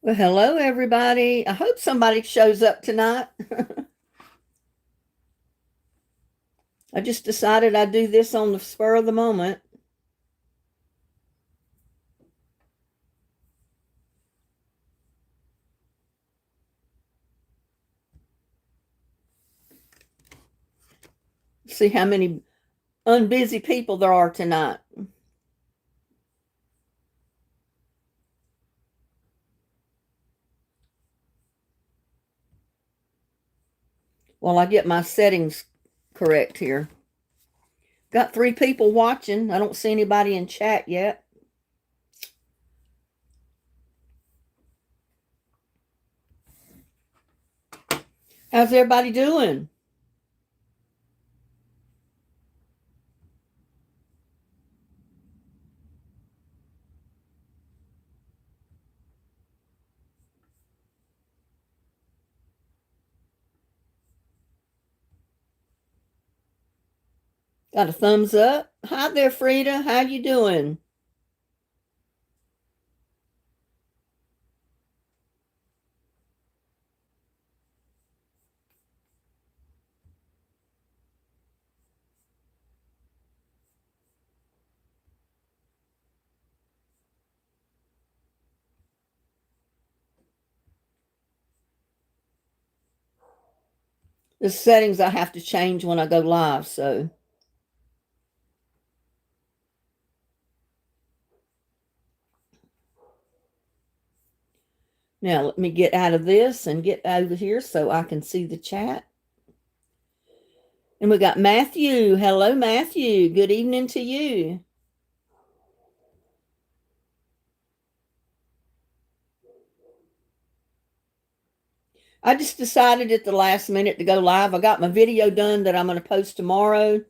Well, hello, everybody. I hope somebody shows up tonight. I just decided I'd do this on the spur of the moment. See how many unbusy people there are tonight. While I get my settings correct here. Got 3 people watching. I don't see anybody in chat yet. How's everybody doing? Got a thumbs up. Hi there, Frida. How you doing? The settings I have to change when I go live, so now let me get out of this and get over here so I can see the chat. And we got Matthew. Hello, Matthew. Good evening to you. I just decided at the last minute to go live. I got my video done that I'm going to post tomorrow.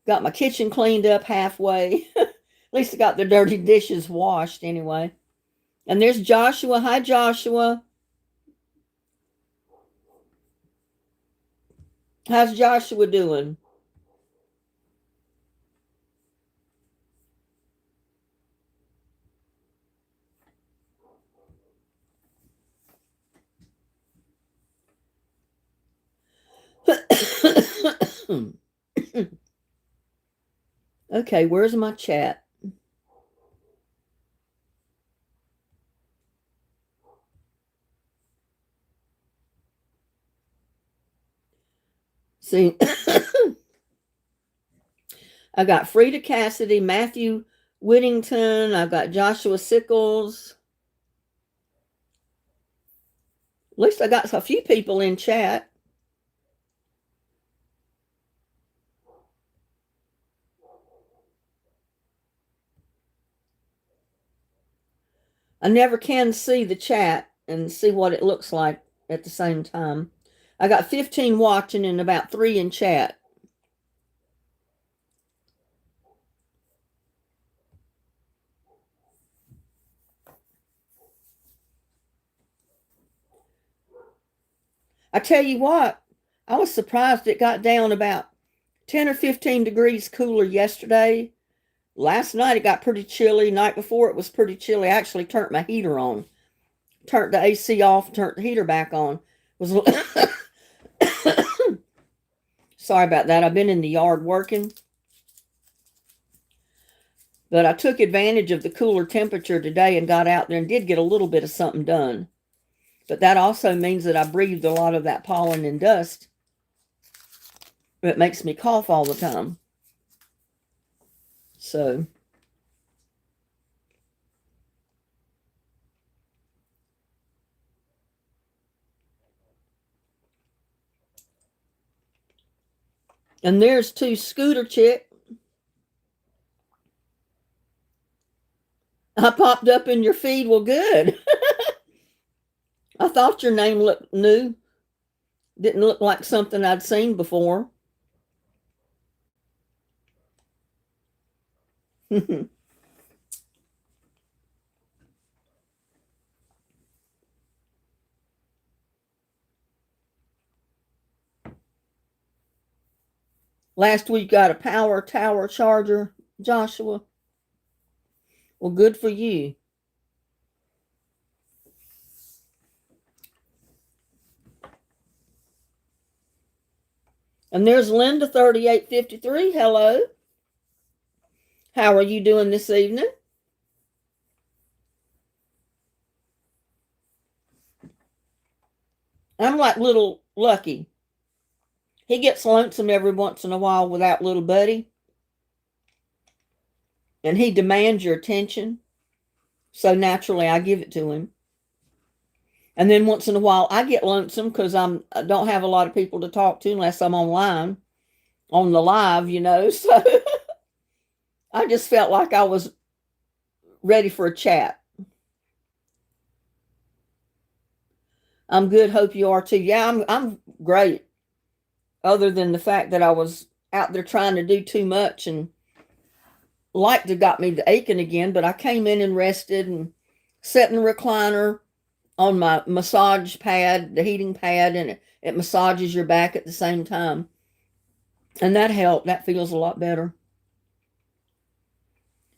Got my kitchen cleaned up halfway. At least I got the dirty dishes washed anyway. And there's Joshua. Hi, Joshua. How's Joshua doing? Okay, where's my chat? See, I got Frida Cassidy, Matthew Whittington. I've got Joshua Sickles. At least I got a few people in chat. I never can see the chat and see what it looks like at the same time. I got 15 watching and about 3 in chat. I tell you what, I was surprised it got down about 10 or 15 degrees cooler yesterday. Last night it got pretty chilly. Night before it was pretty chilly. I actually turned my heater on. Turned the AC off, turned the heater back on. Was sorry about that. I've been in the yard working. But I took advantage of the cooler temperature today and got out there and did get a little bit of something done. But that also means that I breathed a lot of that pollen and dust. It makes me cough all the time. So, and there's two Scooter Chick. I popped up in your feed. Well, good. I thought your name looked new. Didn't look like something I'd seen before. Last week got a power tower charger, Joshua. Well, good for you. And there's Linda 3853. Hello. How are you doing this evening? I'm like little Lucky. He gets lonesome every once in a while without little Buddy. And he demands your attention. So naturally, I give it to him. And then once in a while, I get lonesome because I don't have a lot of people to talk to unless I'm online, on the live, you know. So I just felt like I was ready for a chat. I'm good. Hope you are too. Yeah, I'm great. Other than the fact that I was out there trying to do too much and like to got me to aching again, but I came in and rested and sat in the recliner on my massage pad, the heating pad, and it massages your back at the same time. And that helped. That feels a lot better.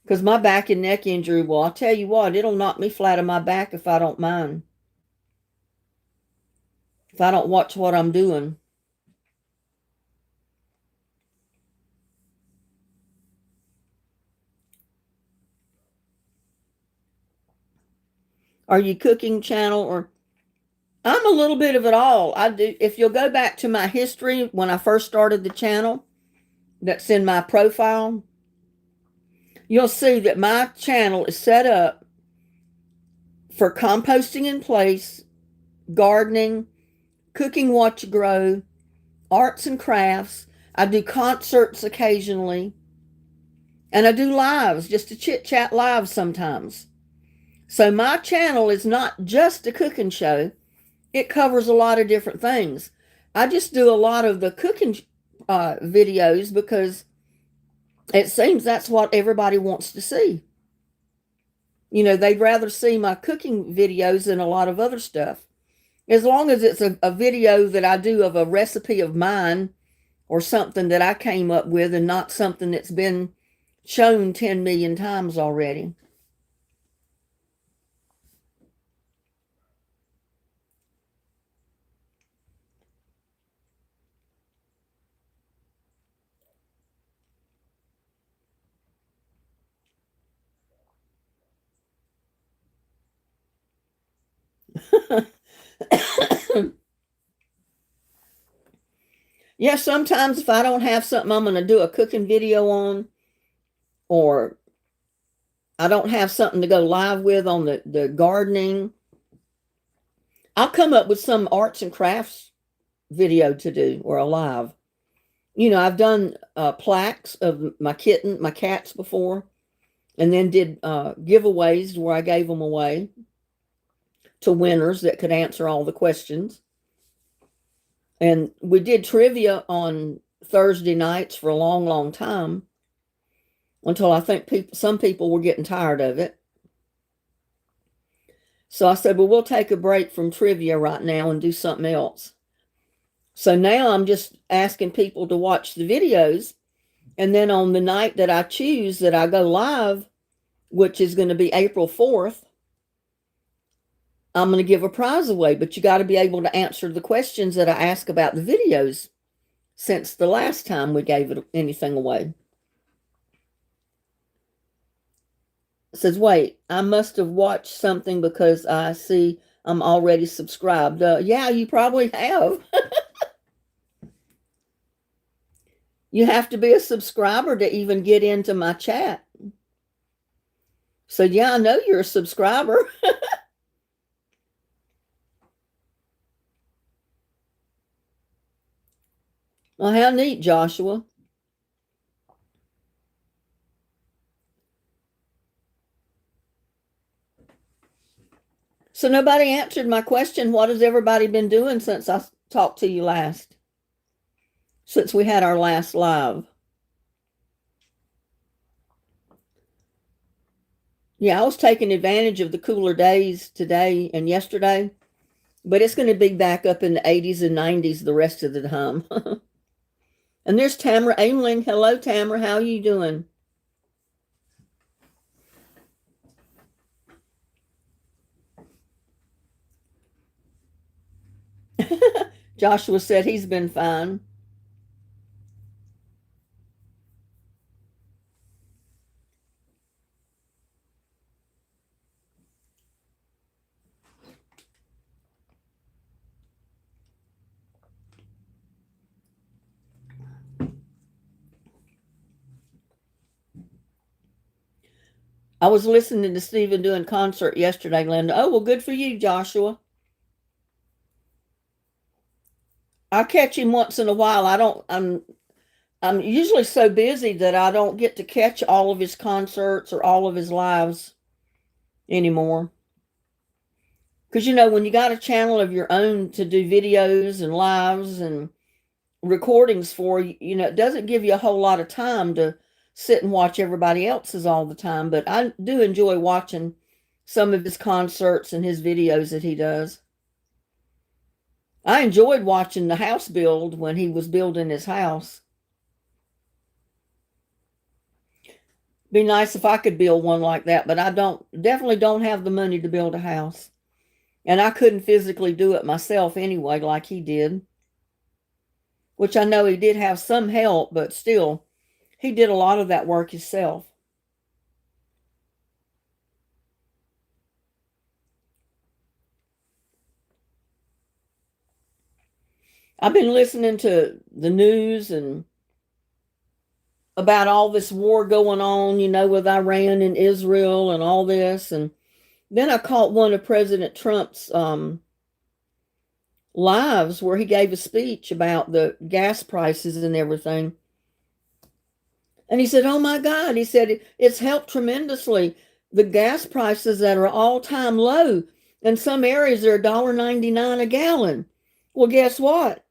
Because my back and neck injury, well, I'll tell you what, it'll knock me flat on my back if I don't mind. If I don't watch what I'm doing. Are you cooking channel or I'm a little bit of it all. I do. If you'll go back to my history when I first started the channel, that's in my profile, you'll see that my channel is set up for composting in place, gardening, cooking what you grow, arts and crafts. I do concerts occasionally, and I do lives, just a chit chat live sometimes. So my channel is not just a cooking show. It covers a lot of different things. I just do a lot of the cooking videos because it seems that's what everybody wants to see. You know, they'd rather see my cooking videos than a lot of other stuff. As long as it's a video that I do of a recipe of mine or something that I came up with and not something that's been shown 10 million times already. Yeah, sometimes if I don't have something I'm going to do a cooking video on, or I don't have something to go live with on the gardening, I'll come up with some arts and crafts video to do or a live. You know, I've done plaques of my cats before, and then did giveaways where I gave them away to winners that could answer all the questions. And we did trivia on Thursday nights for a long, long time until I think some people were getting tired of it. So I said, well, we'll take a break from trivia right now and do something else. So now I'm just asking people to watch the videos. And then on the night that I choose that I go live, which is going to be April 4th, I'm going to give a prize away. But you got to be able to answer the questions that I ask about the videos since the last time we gave anything away. It says, wait, I must have watched something because I see I'm already subscribed. Yeah, you probably have. You have to be a subscriber to even get into my chat. So yeah, I know you're a subscriber. Well, how neat, Joshua. So nobody answered my question. What has everybody been doing since I talked to you last? Since we had our last live. Yeah, I was taking advantage of the cooler days today and yesterday, but it's going to be back up in the 80s and 90s the rest of the time. And there's Tamara Aimling. Hello, Tamara. How are you doing? Joshua said he's been fine. I was listening to Stephen doing concert yesterday, Linda. Oh, well, good for you, Joshua. I catch him once in a while. I'm usually so busy that I don't get to catch all of his concerts or all of his lives anymore. Because, when you got a channel of your own to do videos and lives and recordings for, it doesn't give you a whole lot of time to sit and watch everybody else's all the time. But I do enjoy watching some of his concerts and his videos that he does. I enjoyed watching the house build when he was building his house. Be nice if I could build one like that, but I definitely don't have the money to build a house. And I couldn't physically do it myself anyway, like he did. Which I know he did have some help, but still, he did a lot of that work himself. I've been listening to the news and about all this war going on, with Iran and Israel and all this. And then I caught one of President Trump's lives where he gave a speech about the gas prices and everything. And he said, oh my God, he said, it's helped tremendously. The gas prices that are all-time low. In some areas, they're $1.99 a gallon. Well, guess what?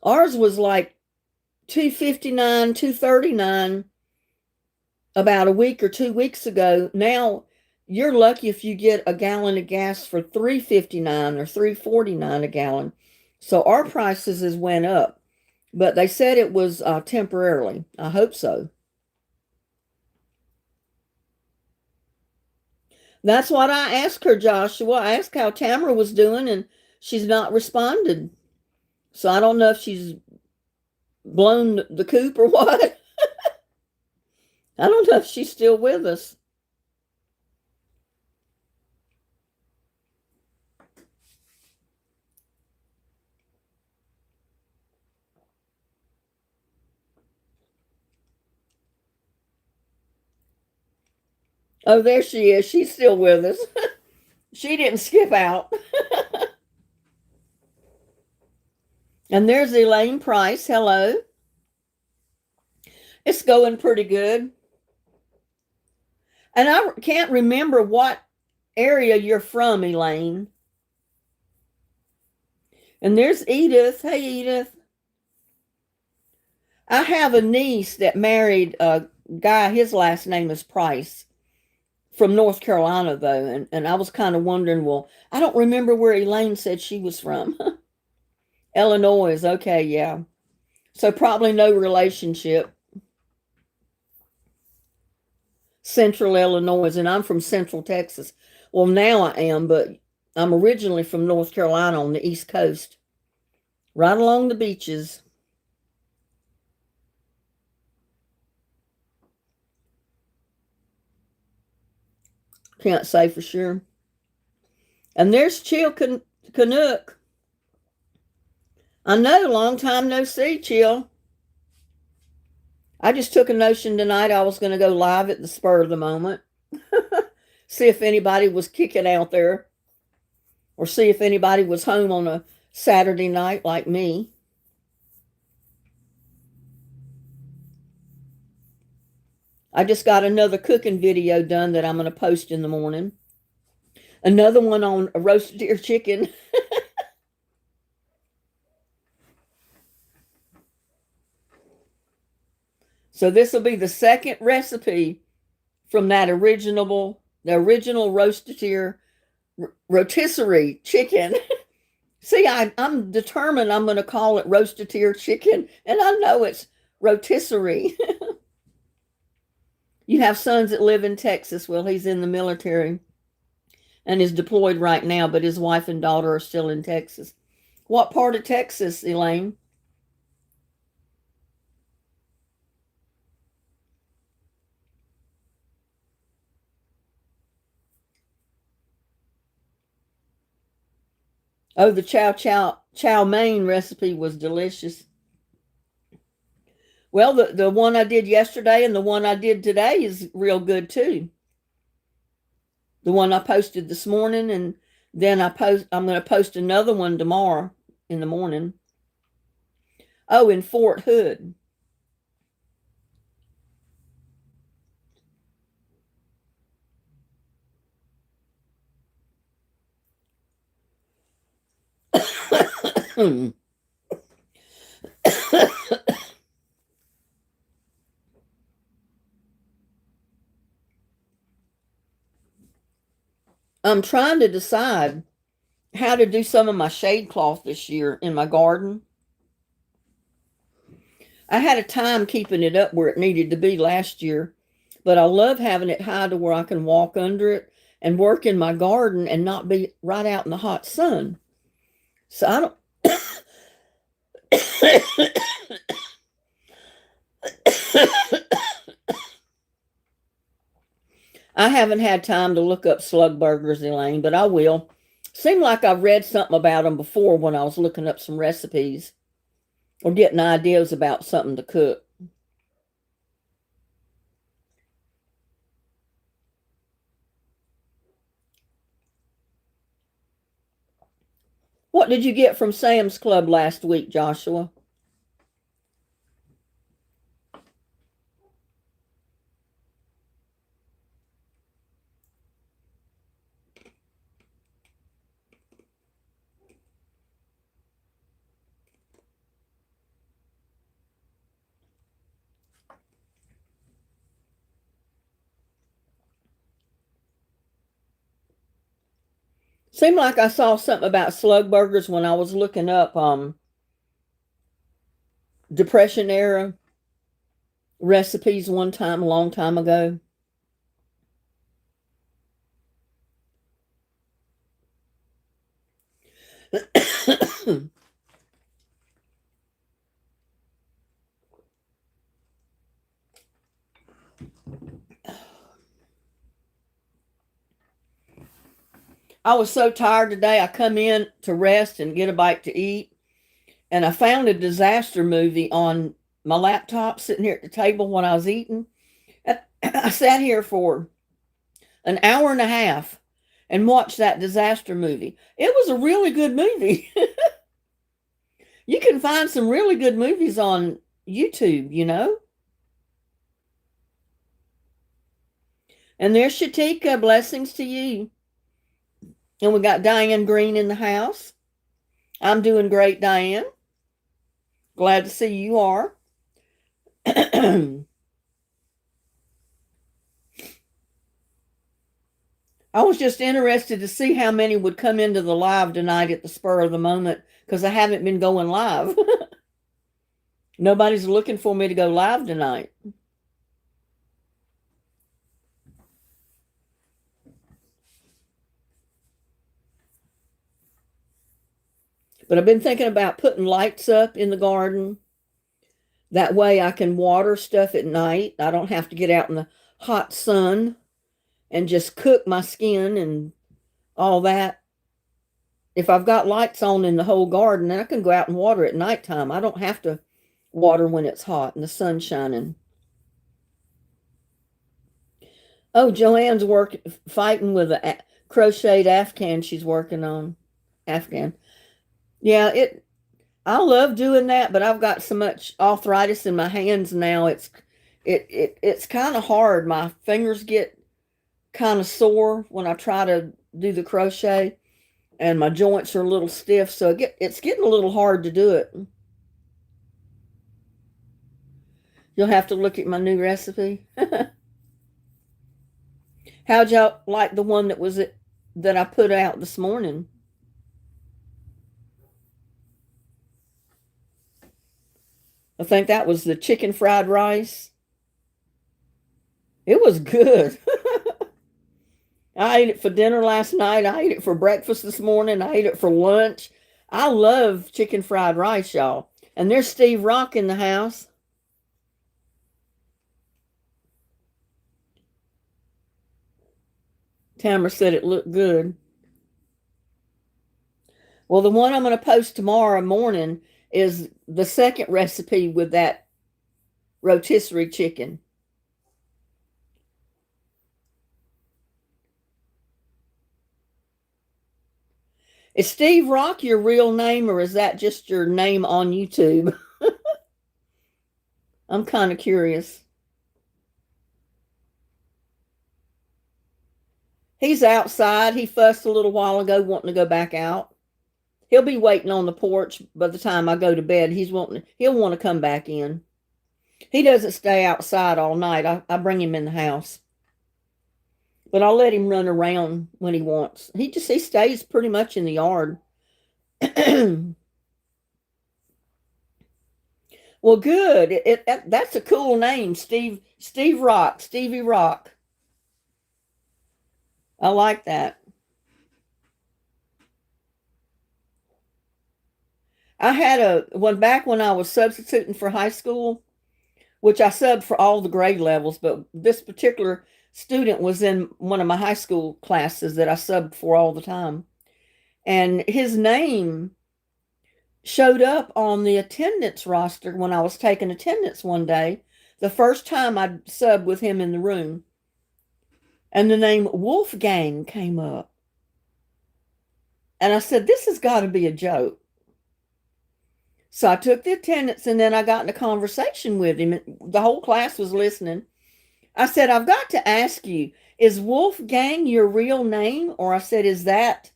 Ours was like $2.59, $2.39 about a week or 2 weeks ago. Now, you're lucky if you get a gallon of gas for $3.59 or $3.49 a gallon. So our prices has went up. But they said it was temporarily. I hope so. That's what I asked her, Joshua. I asked how Tamara was doing, and she's not responded. So I don't know if she's blown the coop or what. I don't know if she's still with us. Oh, there she is. She's still with us. She didn't skip out. And there's Elaine Price. Hello. It's going pretty good. And I can't remember what area you're from, Elaine. And there's Edith. Hey, Edith. I have a niece that married a guy, his last name is Price, from North Carolina, though. And I was kind of wondering, well, I don't remember where Elaine said she was from. Illinois. Okay, yeah. So probably no relationship. Central Illinois, and I'm from Central Texas. Well, now I am, but I'm originally from North Carolina on the East Coast, right along the beaches. Can't say for sure. And there's Chill Canuck. I know, long time no see, Chill. I just took a notion tonight I was going to go live at the spur of the moment. See if anybody was kicking out there. Or see if anybody was home on a Saturday night like me. I just got another cooking video done that I'm going to post in the morning. Another one on a roasted deer chicken. So this will be the second recipe from the original roasted deer rotisserie chicken. See, I'm determined I'm going to call it roasted deer chicken, and I know it's rotisserie. You have sons that live in Texas. Well, he's in the military and is deployed right now, but his wife and daughter are still in Texas. What part of Texas, Elaine? Oh, the chow mein recipe was delicious. Well, the one I did yesterday and the one I did today is real good too. The one I posted this morning, and then I'm going to post another one tomorrow in the morning. Oh, in Fort Hood. I'm trying to decide how to do some of my shade cloth this year in my garden. I had a time keeping it up where it needed to be last year, but I love having it high to where I can walk under it and work in my garden and not be right out in the hot sun. So I don't I haven't had time to look up slug burgers, Elaine, but I will. Seemed like I've read something about them before when I was looking up some recipes or getting ideas about something to cook. What did you get from Sam's Club last week, Joshua? Seemed like I saw something about slug burgers when I was looking up Depression era recipes one time, a long time ago. I was so tired today. I come in to rest and get a bite to eat, and I found a disaster movie on my laptop sitting here at the table when I was eating. I sat here for an hour and a half and watched that disaster movie. It was a really good movie. You can find some really good movies on YouTube, you know. And there's Shatika. Blessings to you. And we got Diane Green in the house. I'm doing great, Diane. Glad to see you are. I was just interested to see how many would come into the live tonight at the spur of the moment because I haven't been going live. Nobody's looking for me to go live tonight. But I've been thinking about putting lights up in the garden. That way I can water stuff at night. I don't have to get out in the hot sun and just cook my skin and all that. If I've got lights on in the whole garden, then I can go out and water at nighttime. I don't have to water when it's hot and the sun's shining. Oh, Joanne's fighting with a crocheted Afghan she's working on. Afghan. Yeah, I love doing that, but I've got so much arthritis in my hands now. It's kind of hard. My fingers get kind of sore when I try to do the crochet, and my joints are a little stiff, so it's getting a little hard to do it. You'll have to look at my new recipe. How'd y'all like the one that I put out this morning? I think that was the chicken fried rice. It was good. I ate it for dinner last night. I ate it for breakfast this morning. I ate it for lunch. I love chicken fried rice, y'all. And there's Steve Rock in the house. Tamara said it looked good. Well, the one I'm going to post tomorrow morning is the second recipe with that rotisserie chicken. Is Steve Rock your real name, or is that just your name on YouTube? I'm kind of curious. He's outside. He fussed a little while ago wanting to go back out. He'll be waiting on the porch by the time I go to bed. He'll want to come back in. He doesn't stay outside all night. I bring him in the house. But I'll let him run around when he wants. He stays pretty much in the yard. Well, good. That's a cool name, Steve Rock, Stevie Rock. I like that. I had back when I was substituting for high school, which I subbed for all the grade levels, but this particular student was in one of my high school classes that I subbed for all the time. And his name showed up on the attendance roster when I was taking attendance one day, the first time I subbed with him in the room. And the name Wolfgang came up. And I said, this has got to be a joke. So I took the attendance, and then I got in a conversation with him. The whole class was listening. I said, I've got to ask you, is Wolfgang your real name? Or I said, is that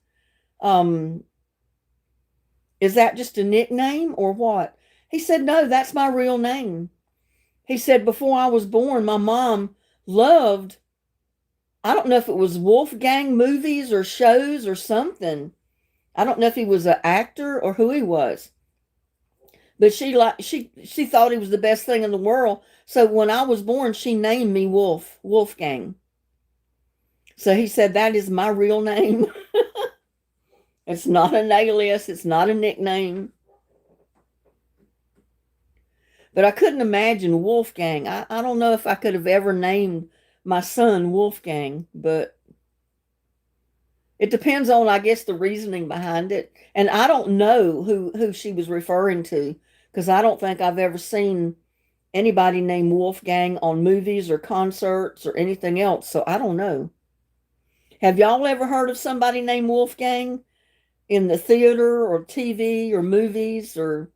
just a nickname or what? He said, no, that's my real name. He said, before I was born, my mom loved, I don't know if it was Wolfgang movies or shows or something. I don't know if he was an actor or who he was. But she thought he was the best thing in the world. So when I was born, she named me Wolfgang. So he said, that is my real name. It's not an alias. It's not a nickname. But I couldn't imagine Wolfgang. I don't know if I could have ever named my son Wolfgang, but it depends on, I guess, the reasoning behind it. And I don't know who she was referring to, because I don't think I've ever seen anybody named Wolfgang on movies or concerts or anything else. So I don't know. Have y'all ever heard of somebody named Wolfgang in the theater or TV or movies or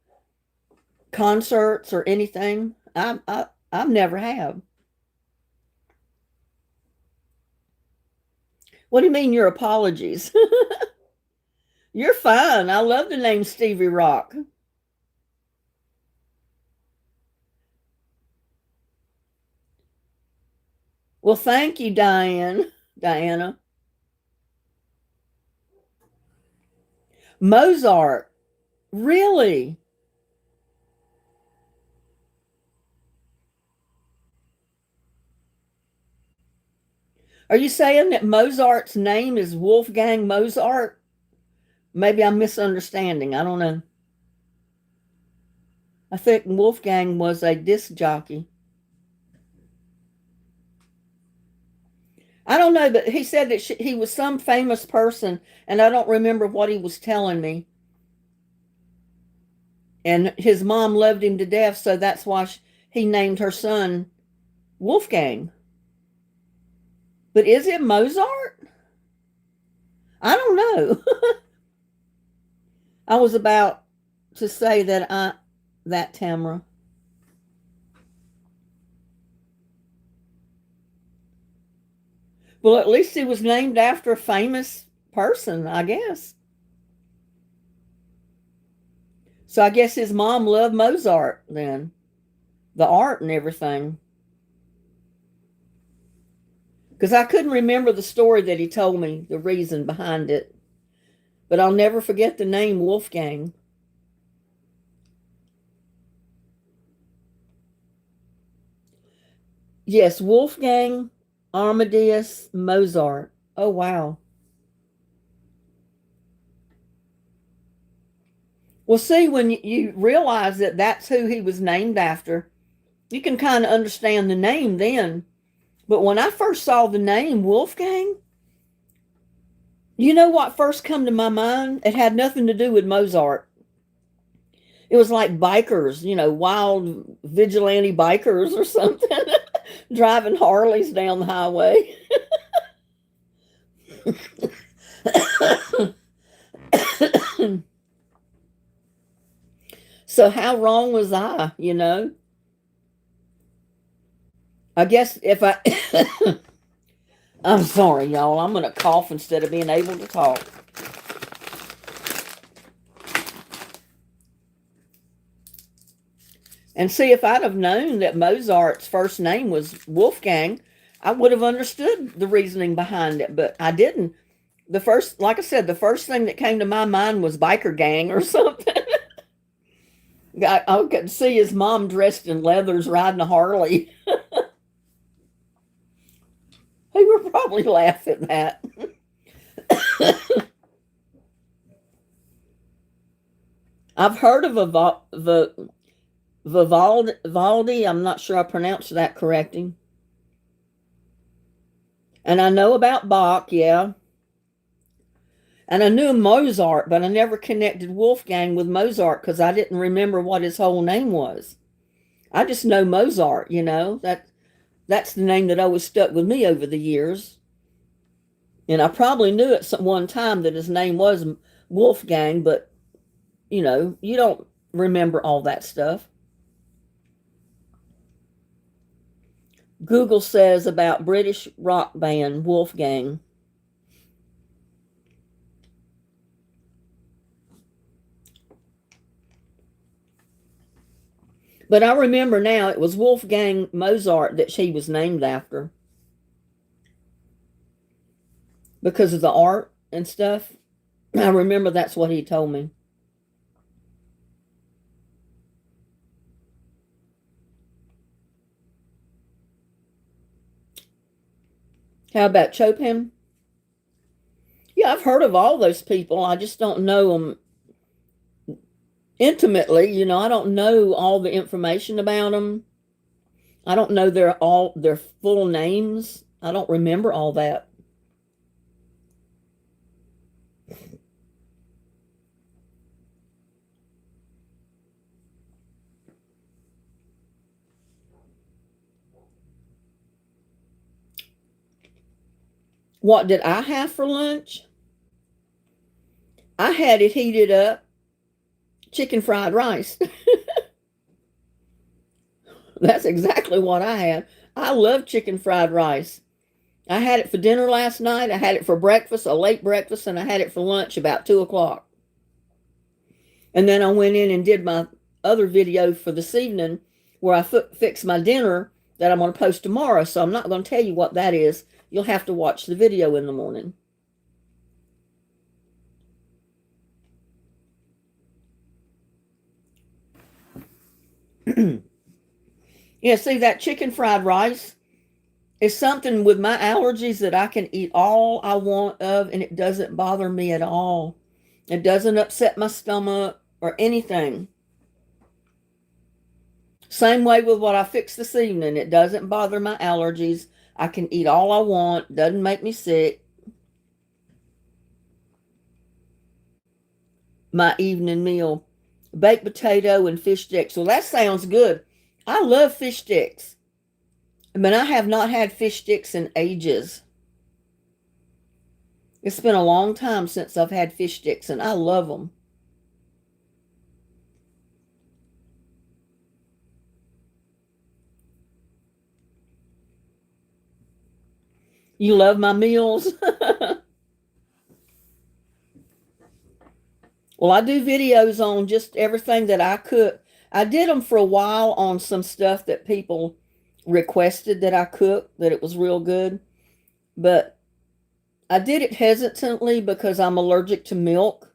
concerts or anything? I've never have. What do you mean your apologies? You're fine. I love the name Stevie Rock. Well, thank you, Diana. Mozart. Really? Are you saying that Mozart's name is Wolfgang Mozart? Maybe I'm misunderstanding. I don't know. I think Wolfgang was a disc jockey. I don't know, but he said that he was some famous person, and I don't remember what he was telling me. And his mom loved him to death, so that's why he named her son Wolfgang. But is it Mozart? I don't know. I was about to say that Tamara. Well, at least he was named after a famous person, I guess. So I guess his mom loved Mozart then, the art and everything. Because I couldn't remember the story that he told me, the reason behind it. But I'll never forget the name Wolfgang. Yes, Wolfgang Amadeus Mozart. Oh, wow. Well, see, when you realize that that's who he was named after, you can kind of understand the name then. But when I first saw the name Wolfgang, you know what first come to my mind? It had nothing to do with Mozart. It was like bikers, wild vigilante bikers or something, driving Harleys down the highway. So how wrong was I, you know? I guess if I, I'm sorry, y'all. I'm going to cough instead of being able to talk. And see, if I'd have known that Mozart's first name was Wolfgang, I would have understood the reasoning behind it, but I didn't. The first, like I said, the first thing that came to my mind was biker gang or something. I could see his mom dressed in leathers riding a Harley. He would probably laugh at that. I've heard of Vivaldi. I'm not sure I pronounced that correctly. And I know about Bach, yeah. And I knew Mozart, but I never connected Wolfgang with Mozart because I didn't remember what his whole name was. I just know Mozart, you know. That's the name that always stuck with me over the years. And I probably knew at some one time that his name was Wolfgang, but you know, you don't remember all that stuff. Google says about British rock band Wolfgang. But I remember now it was Wolfgang Mozart that she was named after because of the art and stuff. I remember that's what he told me. How about Chopin? Yeah, I've heard of all those people. I just don't know them intimately. You know, I don't know all the information about them. I don't know their full names. I don't remember all that. What did I have for lunch? I had it heated up, chicken fried rice. That's exactly what I had. I love chicken fried rice. I had it for dinner last night. I had it for breakfast, a late breakfast, and I had it for lunch about 2 o'clock. And then I went in and did my other video for this evening where I fixed my dinner that I'm going to post tomorrow. So I'm not going to tell you what that is. You'll have to watch the video in the morning. Yeah, see, that chicken fried rice is something with my allergies that I can eat all I want of, and it doesn't bother me at all. It doesn't upset my stomach or anything. Same way with what I fixed this evening. It doesn't bother my allergies. I can eat all I want. Doesn't make me sick. My evening meal, baked potato and fish sticks. Well, that sounds good. I love fish sticks. But I have not had fish sticks in ages. It's been a long time since I've had fish sticks, and I love them. You love my meals? Well, I do videos on just everything that I cook. I did them for a while on some stuff that people requested that I cook, that it was real good. But I did it hesitantly because I'm allergic to milk.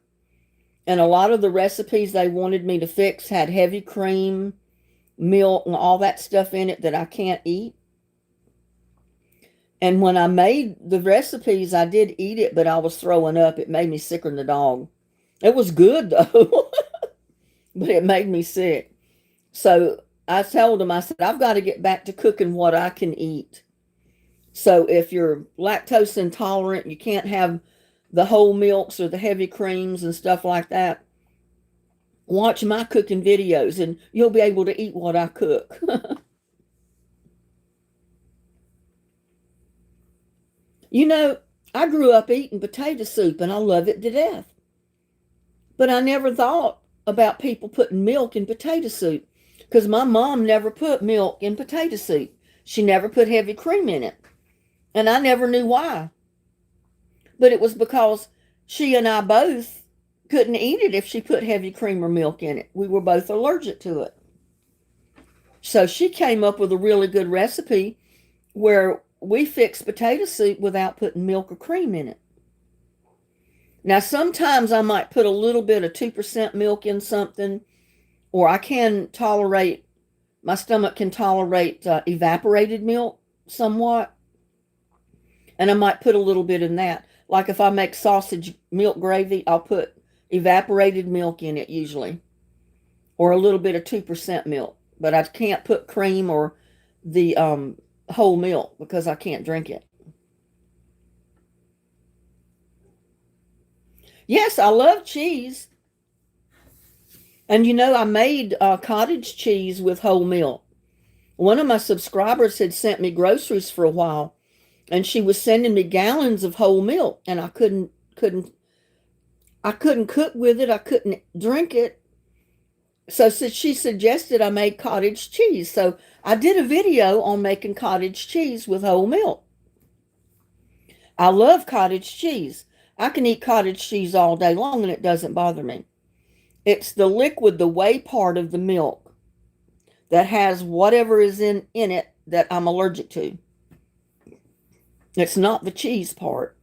And a lot of the recipes they wanted me to fix had heavy cream, milk, and all that stuff in it that I can't eat. And when I made the recipes, I did eat it, but I was throwing up. It made me sicker than the dog. It was good though, but it made me sick. So I told him, I said, I've got to get back to cooking what I can eat. So if you're lactose intolerant, you can't have the whole milks or the heavy creams and stuff like that. Watch my cooking videos and you'll be able to eat what I cook. You know, I grew up eating potato soup and I love it to death. But I never thought about people putting milk in potato soup, because my mom never put milk in potato soup. She never put heavy cream in it. And I never knew why. But it was because she and I both couldn't eat it if she put heavy cream or milk in it. We were both allergic to it. So she came up with a really good recipe where we fix potato soup without putting milk or cream in it. Now, sometimes I might put a little bit of 2% milk in something, or I can tolerate, my stomach can tolerate evaporated milk somewhat, and I might put a little bit in that. Like if I make sausage milk gravy, I'll put evaporated milk in it usually, or a little bit of 2% milk. But I can't put cream or the whole milk because I can't drink it. Yes, I love cheese. And you know, I made cottage cheese with whole milk. One of my subscribers had sent me groceries for a while, and she was sending me gallons of whole milk, and I couldn't cook with it. I couldn't drink it. So she suggested I make cottage cheese. So I did a video on making cottage cheese with whole milk. I love cottage cheese. I can eat cottage cheese all day long and it doesn't bother me. It's the liquid, the whey part of the milk that has whatever is in it that I'm allergic to. It's not the cheese part.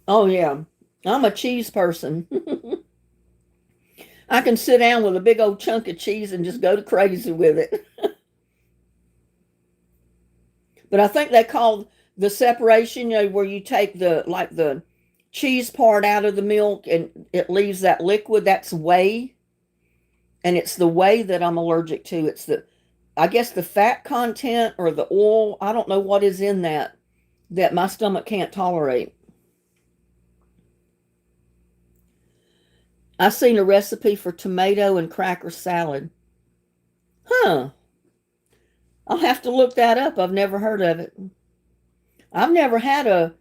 Oh, yeah. I'm a cheese person. I can sit down with a big old chunk of cheese and just go to crazy with it. But I think they call the separation, you know, where you take the cheese part out of the milk and it leaves that liquid, that's whey. And it's the whey that I'm allergic to. It's I guess the fat content or the oil. I don't know what is in that my stomach can't tolerate. I seen a recipe for tomato and cracker salad. Huh. I'll have to look that up. I've never heard of it. I've never had a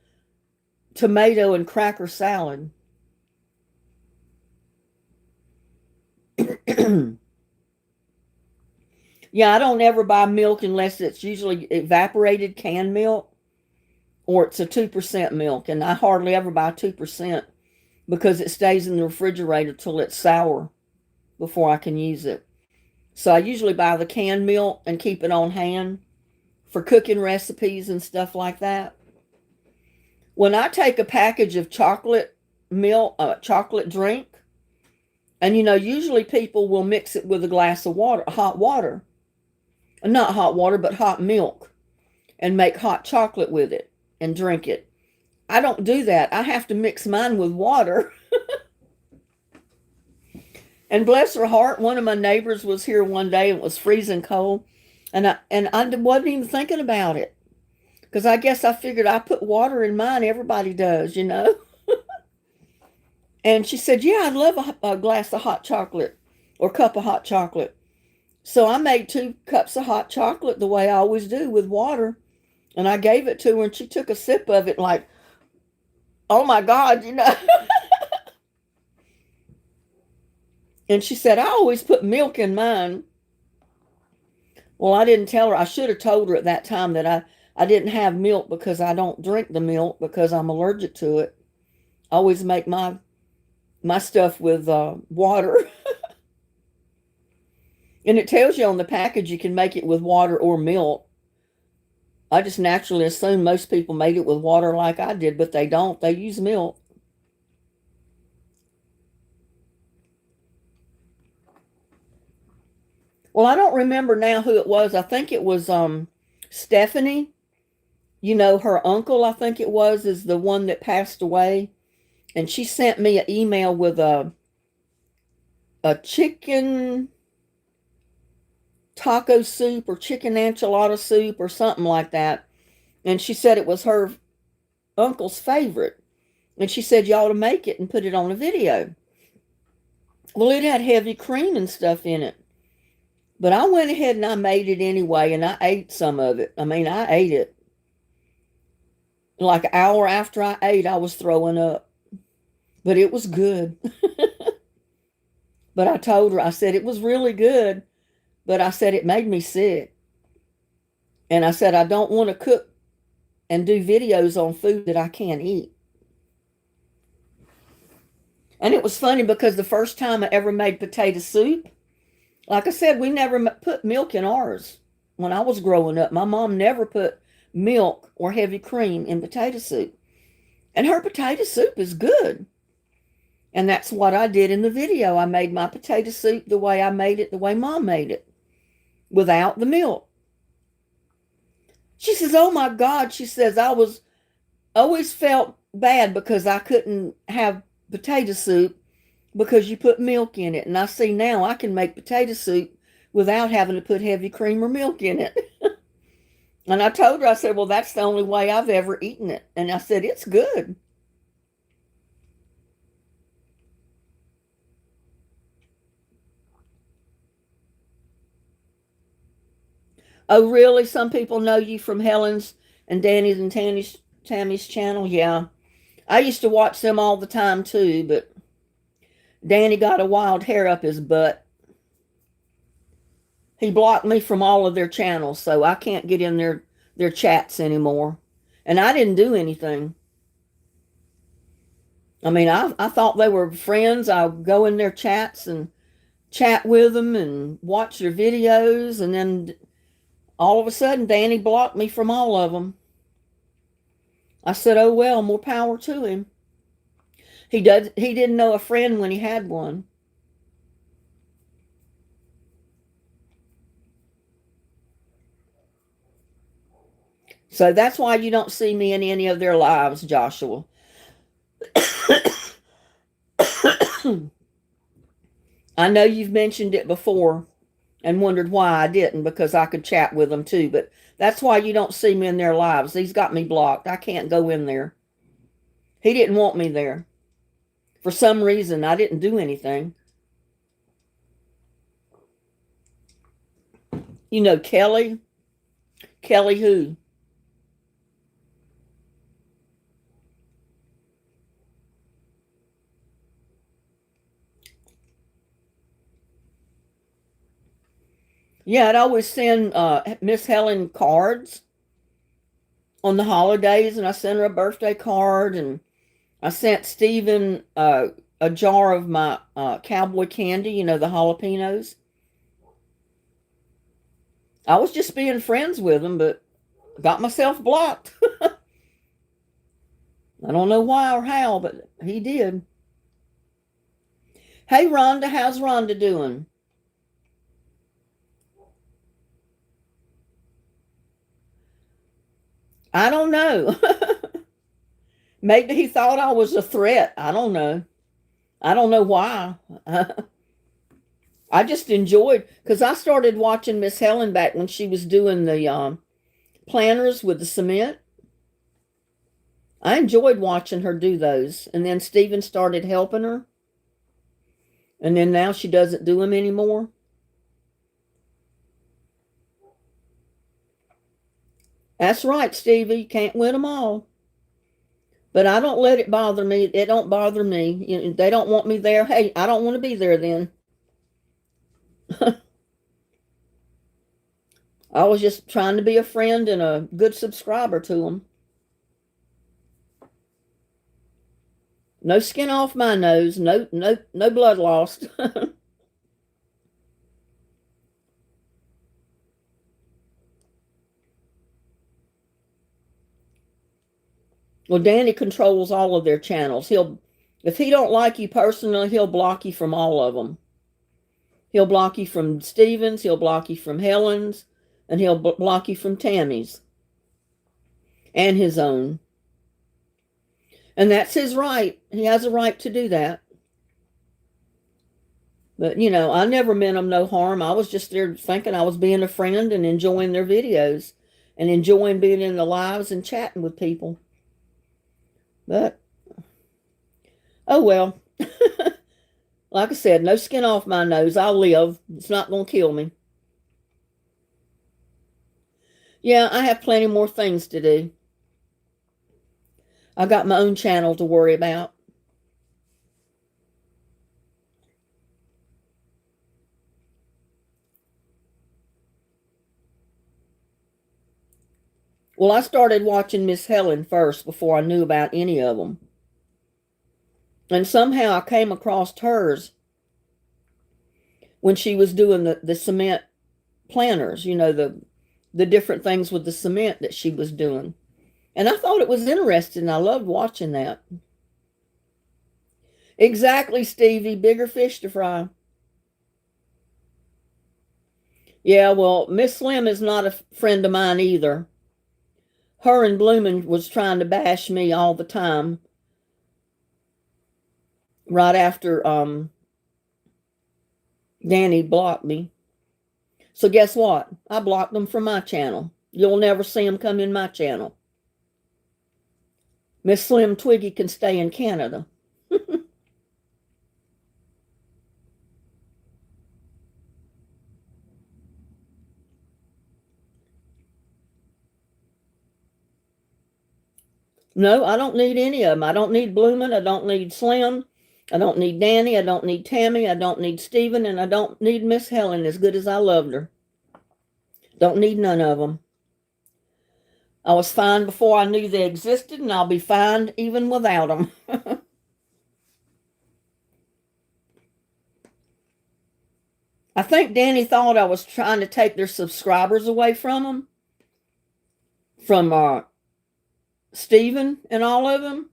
tomato and cracker salad. Yeah, I don't ever buy milk unless it's usually evaporated canned milk or it's a 2% milk. And I hardly ever buy 2% because it stays in the refrigerator till it's sour before I can use it. So I usually buy the canned milk and keep it on hand for cooking recipes and stuff like that. When I take a package of chocolate milk, chocolate drink, and you know, usually people will mix it with a glass of water, hot water. Not hot water, but hot milk, and make hot chocolate with it and drink it. I don't do that. I have to mix mine with water. And bless her heart, one of my neighbors was here one day and it was freezing cold. And I wasn't even thinking about it. Because I guess I figured I put water in mine. Everybody does, you know. And she said, yeah, I'd love a glass of hot chocolate or cup of hot chocolate. So I made 2 cups of hot chocolate the way I always do with water. And I gave it to her and she took a sip of it like, oh my God, you know. And she said, I always put milk in mine. Well, I didn't tell her. I should have told her at that time that I didn't have milk because I don't drink the milk because I'm allergic to it. I always make my stuff with water. And it tells you on the package you can make it with water or milk. I just naturally assumed most people made it with water like I did, but they don't. They use milk. Well, I don't remember now who it was. I think it was Stephanie. You know, her uncle, I think it was, is the one that passed away. And she sent me an email with a chicken taco soup or chicken enchilada soup or something like that. And she said it was her uncle's favorite. And she said you ought to make it and put it on a video. Well, it had heavy cream and stuff in it. But I went ahead and I made it anyway, and I ate some of it. I mean, I ate it. Like an hour after I ate, I was throwing up. But it was good. But I told her, I said, it was really good. But I said, it made me sick. And I said, I don't want to cook and do videos on food that I can't eat. And it was funny because the first time I ever made potato soup, like I said, we never put milk in ours. When I was growing up, my mom never put milk or heavy cream in potato soup. And her potato soup is good. And that's what I did in the video. I made my potato soup the way I made it, the way Mom made it, without the milk. She says, oh my God, she says, I always felt bad because I couldn't have potato soup because you put milk in it. And I see now I can make potato soup without having to put heavy cream or milk in it. And I told her, I said, well, that's the only way I've ever eaten it. And I said, it's good. Oh, really? Some people know you from Helen's and Danny's and Tammy's channel? Yeah. I used to watch them all the time too, but Danny got a wild hair up his butt. He blocked me from all of their channels, so I can't get in their chats anymore. And I didn't do anything. I mean, I thought they were friends. I would go in their chats and chat with them and watch their videos, and then all of a sudden, Danny blocked me from all of them. I said, oh, well, more power to him. He didn't know a friend when he had one. So that's why you don't see me in any of their lives, Joshua. I know you've mentioned it before and wondered why I didn't, because I could chat with them too. But that's why you don't see me in their lives. He's got me blocked. I can't go in there. He didn't want me there. For some reason, I didn't do anything. You know, Kelly? Kelly who? Yeah, I'd always send Miss Helen cards on the holidays, and I sent her a birthday card, and I sent Stephen a jar of my cowboy candy, you know, the jalapenos. I was just being friends with him, but got myself blocked. I don't know why or how, but he did. Hey, Rhonda, how's Rhonda doing? I don't know. Maybe he thought I was a threat. I don't know. I don't know why. I just enjoyed, because I started watching Miss Helen back when she was doing the planters with the cement. I enjoyed watching her do those. And then Stephen started helping her. And then now she doesn't do them anymore. That's right, Stevie. You can't win them all. But I don't let it bother me. It don't bother me. You know, they don't want me there. Hey, I don't want to be there then. I was just trying to be a friend and a good subscriber to them. No skin off my nose. No blood lost. Well, Danny controls all of their channels. If he don't like you personally, he'll block you from all of them. He'll block you from Stephen's, he'll block you from Helen's, and he'll block you from Tammy's and his own. And that's his right. He has a right to do that. But, you know, I never meant them no harm. I was just there thinking I was being a friend and enjoying their videos and enjoying being in the lives and chatting with people. But, oh well. Like I said, no skin off my nose. I'll live. It's not going to kill me. Yeah, I have plenty more things to do. I got my own channel to worry about. Well, I started watching Miss Helen first before I knew about any of them. And somehow I came across hers when she was doing the cement planters, the different things with the cement that she was doing. And I thought it was interesting. I loved watching that. Exactly, Stevie. Bigger fish to fry. Yeah, well, Miss Slim is not a friend of mine either. Her and Bloomin' was trying to bash me all the time right after Danny blocked me. So guess what? I blocked them from my channel. You'll never see them come in my channel. Miss Slim Twiggy can stay in Canada. No, I don't need any of them. I don't need Bloomin'. I don't need Slim. I don't need Danny. I don't need Tammy. I don't need Stephen. And I don't need Miss Helen, as good as I loved her. Don't need none of them. I was fine before I knew they existed, and I'll be fine even without them. I think Danny thought I was trying to take their subscribers away from them, from Stephen and all of them.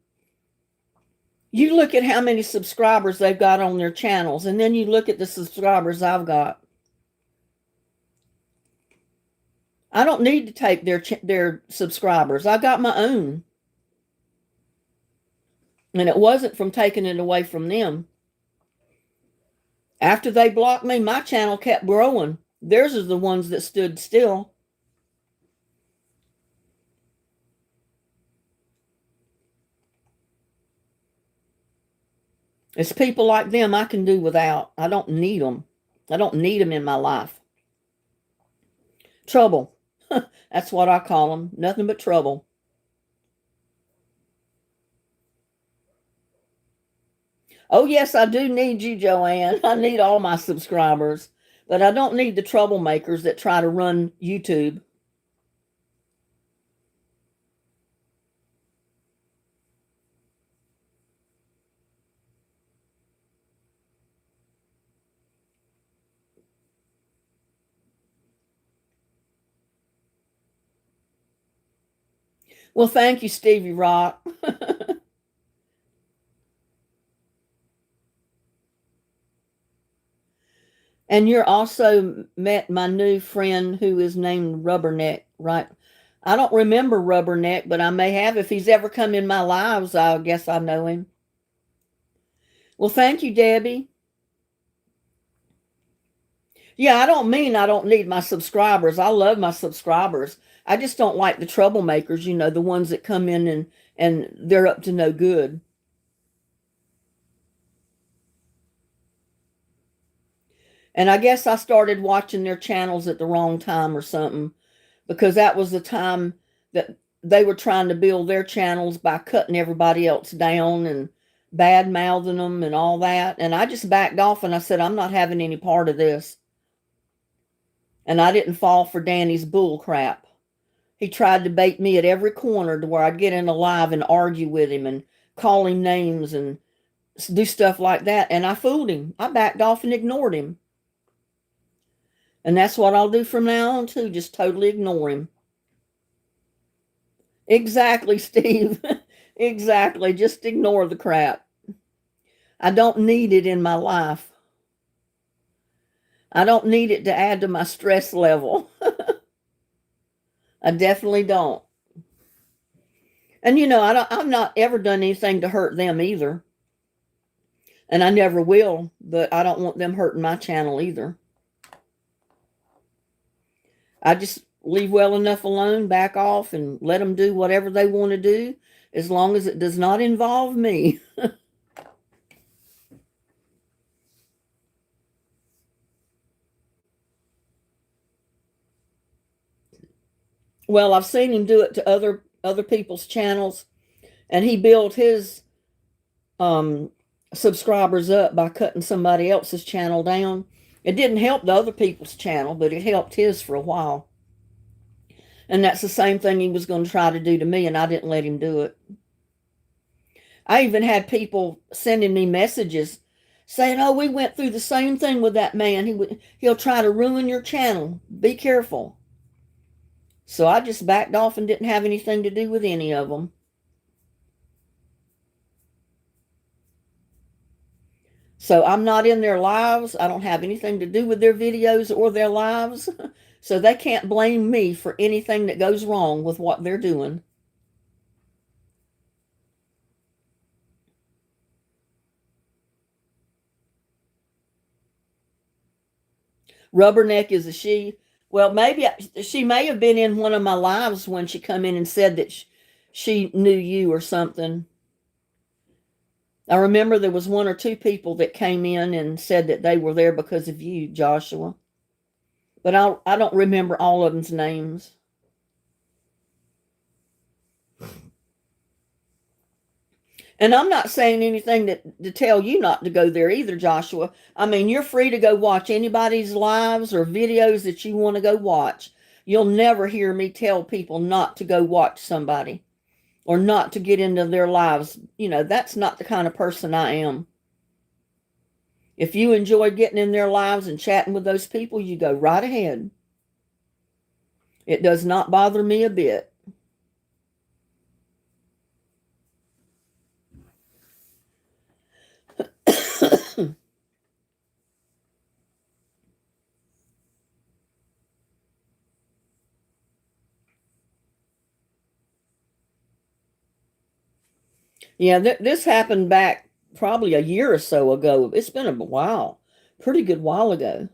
You look at how many subscribers they've got on their channels, and then you look at the subscribers I've got. I don't need to take their subscribers. I got my own. And it wasn't from taking it away from them. After they blocked me, my channel kept growing. Theirs is the ones that stood still. It's people like them I can do without. I don't need them. I don't need them in my life. Trouble. That's what I call them. Nothing but trouble. Oh, yes, I do need you, Joanne. I need all my subscribers. But I don't need the troublemakers that try to run YouTube. Well, thank you, Stevie Rock. And you're also met my new friend who is named Rubberneck, right? I don't remember Rubberneck, but I may have. If he's ever come in my lives, I guess I know him. Well, thank you, Debbie. Yeah, I don't mean I don't need my subscribers. I love my subscribers. I just don't like the troublemakers, the ones that come in and they're up to no good. And I guess I started watching their channels at the wrong time or something, because that was the time that they were trying to build their channels by cutting everybody else down and bad mouthing them and all that. And I just backed off and I said, I'm not having any part of this. And I didn't fall for Danny's bull crap. He tried to bait me at every corner to where I'd get in a live and argue with him and call him names and do stuff like that. And I fooled him. I backed off and ignored him. And that's what I'll do from now on too. Just totally ignore him. Exactly, Steve. Exactly. Just ignore the crap. I don't need it in my life. I don't need it to add to my stress level. I definitely don't. And I've not ever done anything to hurt them either. And I never will, but I don't want them hurting my channel either. I just leave well enough alone, back off, and let them do whatever they want to do, as long as it does not involve me. Well, I've seen him do it to other people's channels. And he built his um, subscribers up by cutting somebody else's channel down. It didn't help the other people's channel, but it helped his for a while. And that's the same thing he was going to try to do to me, and I didn't let him do it. I even had people sending me messages saying, "Oh, we went through the same thing with that man. He'll try to ruin your channel. Be careful." So I just backed off and didn't have anything to do with any of them. So I'm not in their lives. I don't have anything to do with their videos or their lives. So they can't blame me for anything that goes wrong with what they're doing. Rubberneck is a she. Well, maybe she may have been in one of my lives when she come in and said that she knew you or something. I remember there was one or two people that came in and said that they were there because of you, Joshua. But I don't remember all of them's names. And I'm not saying anything to tell you not to go there either, Joshua. I mean, you're free to go watch anybody's lives or videos that you want to go watch. You'll never hear me tell people not to go watch somebody or not to get into their lives. You know, that's not the kind of person I am. If you enjoy getting in their lives and chatting with those people, you go right ahead. It does not bother me a bit. Yeah, this happened back probably a year or so ago. It's been a while, pretty good while ago.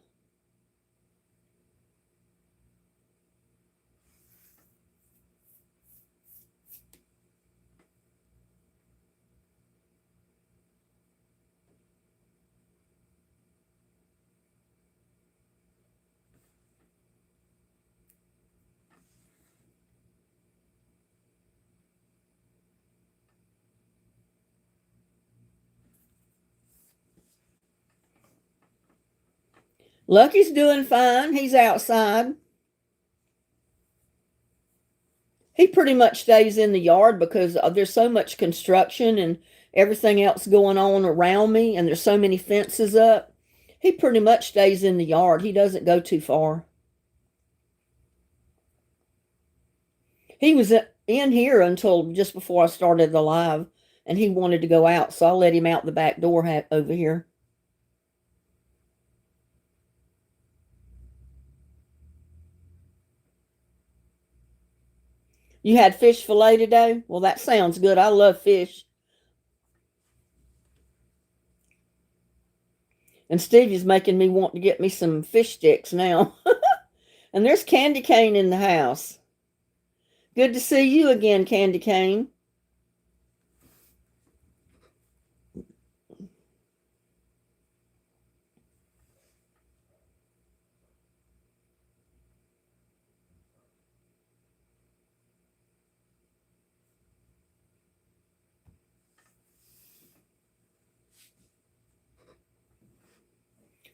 Lucky's doing fine. He's outside. He pretty much stays in the yard because there's so much construction and everything else going on around me, and there's so many fences up. He pretty much stays in the yard. He doesn't go too far. He was in here until just before I started the live, and he wanted to go out, so I let him out the back door over here. You had fish fillet today? Well, that sounds good. I love fish. And Stevie's making me want to get me some fish sticks now. And there's Candy Cane in the house. Good to see you again, Candy Cane.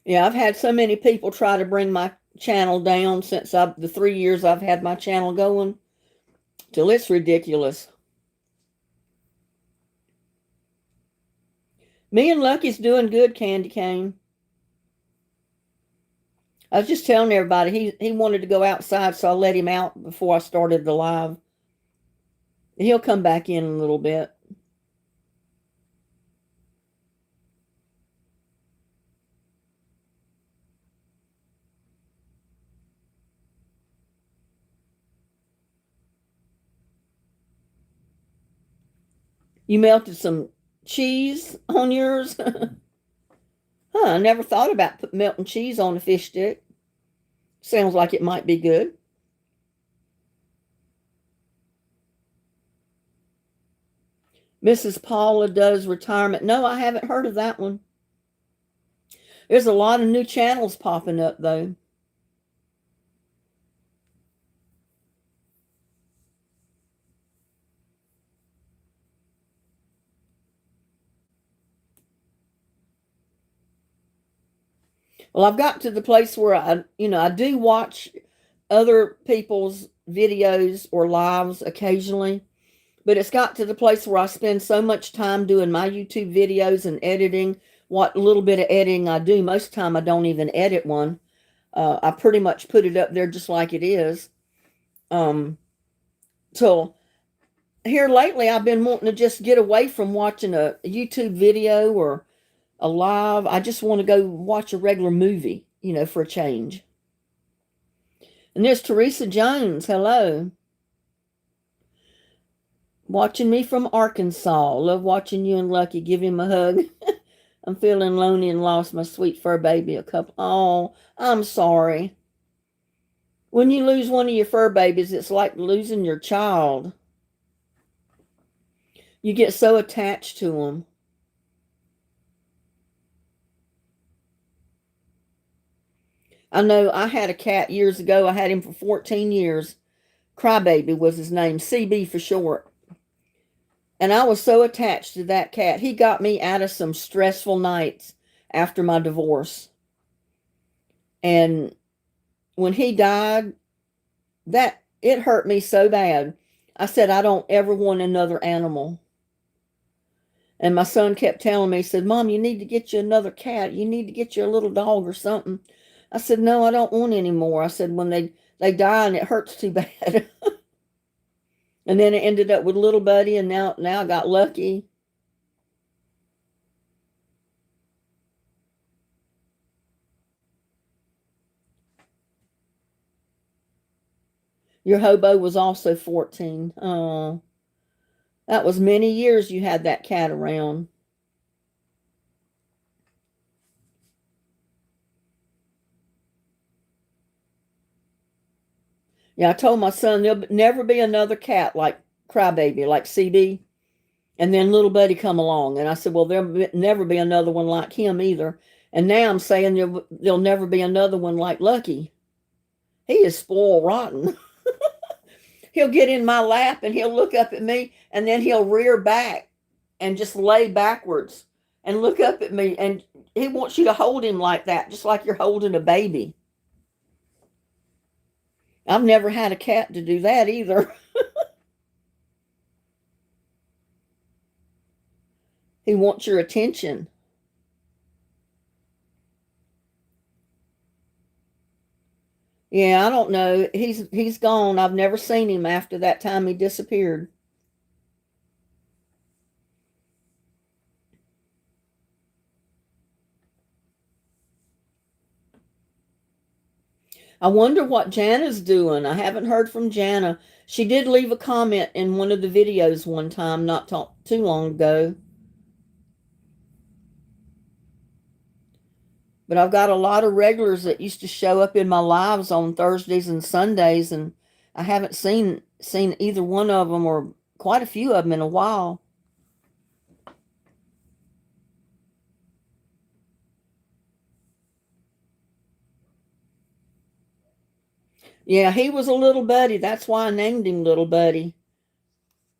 Yeah, I've had so many people try to bring my channel down since the 3 years I've had my channel going, till it's ridiculous. Me and Lucky's doing good, Candy Cane. I was just telling everybody he wanted to go outside, so I let him out before I started the live. He'll come back in a little bit. You melted some cheese on yours? I never thought about melting cheese on a fish stick. Sounds like it might be good. Mrs. Paula does retirement. No, I haven't heard of that one. There's a lot of new channels popping up, though. Well, I've got to the place where I do watch other people's videos or lives occasionally, but it's got to the place where I spend so much time doing my YouTube videos and editing what little bit of editing I do. Most of the time, I don't even edit one. I pretty much put it up there just like it is. So here lately, I've been wanting to just get away from watching a YouTube video or a live. I just want to go watch a regular movie, for a change. And there's Teresa Jones. Hello. Watching me from Arkansas. Love watching you and Lucky. Give him a hug. I'm feeling lonely and lost my sweet fur baby a couple. Oh, I'm sorry. When you lose one of your fur babies, it's like losing your child. You get so attached to them. I know I had a cat years ago. I had him for 14 years. Crybaby was his name, CB for short. And I was so attached to that cat. He got me out of some stressful nights after my divorce. And when he died, it hurt me so bad. I said, I don't ever want another animal. And my son kept telling me, he said, Mom, you need to get you another cat. You need to get you a little dog or something. I said, no, I don't want any more. I said, when they die and it hurts too bad. And then it ended up with little Buddy, and now I got Lucky. Your hobo was also 14. Oh, that was many years you had that cat around. Yeah, I told my son there'll never be another cat like Crybaby, like CB. And then little Buddy come along. And I said, well, there'll never be another one like him either. And now I'm saying there'll never be another one like Lucky. He is spoiled rotten. He'll get in my lap and he'll look up at me, and then he'll rear back and just lay backwards and look up at me. And he wants you to hold him like that, just like you're holding a baby. I've never had a cat to do that either. He wants your attention. Yeah, I don't know. He's gone. I've never seen him after that time he disappeared. I wonder what Jana's doing. I haven't heard from Jana. She did leave a comment in one of the videos one time, not too long ago. But I've got a lot of regulars that used to show up in my lives on Thursdays and Sundays, and I haven't seen either one of them or quite a few of them in a while. Yeah, he was a little buddy. That's why I named him Little Buddy.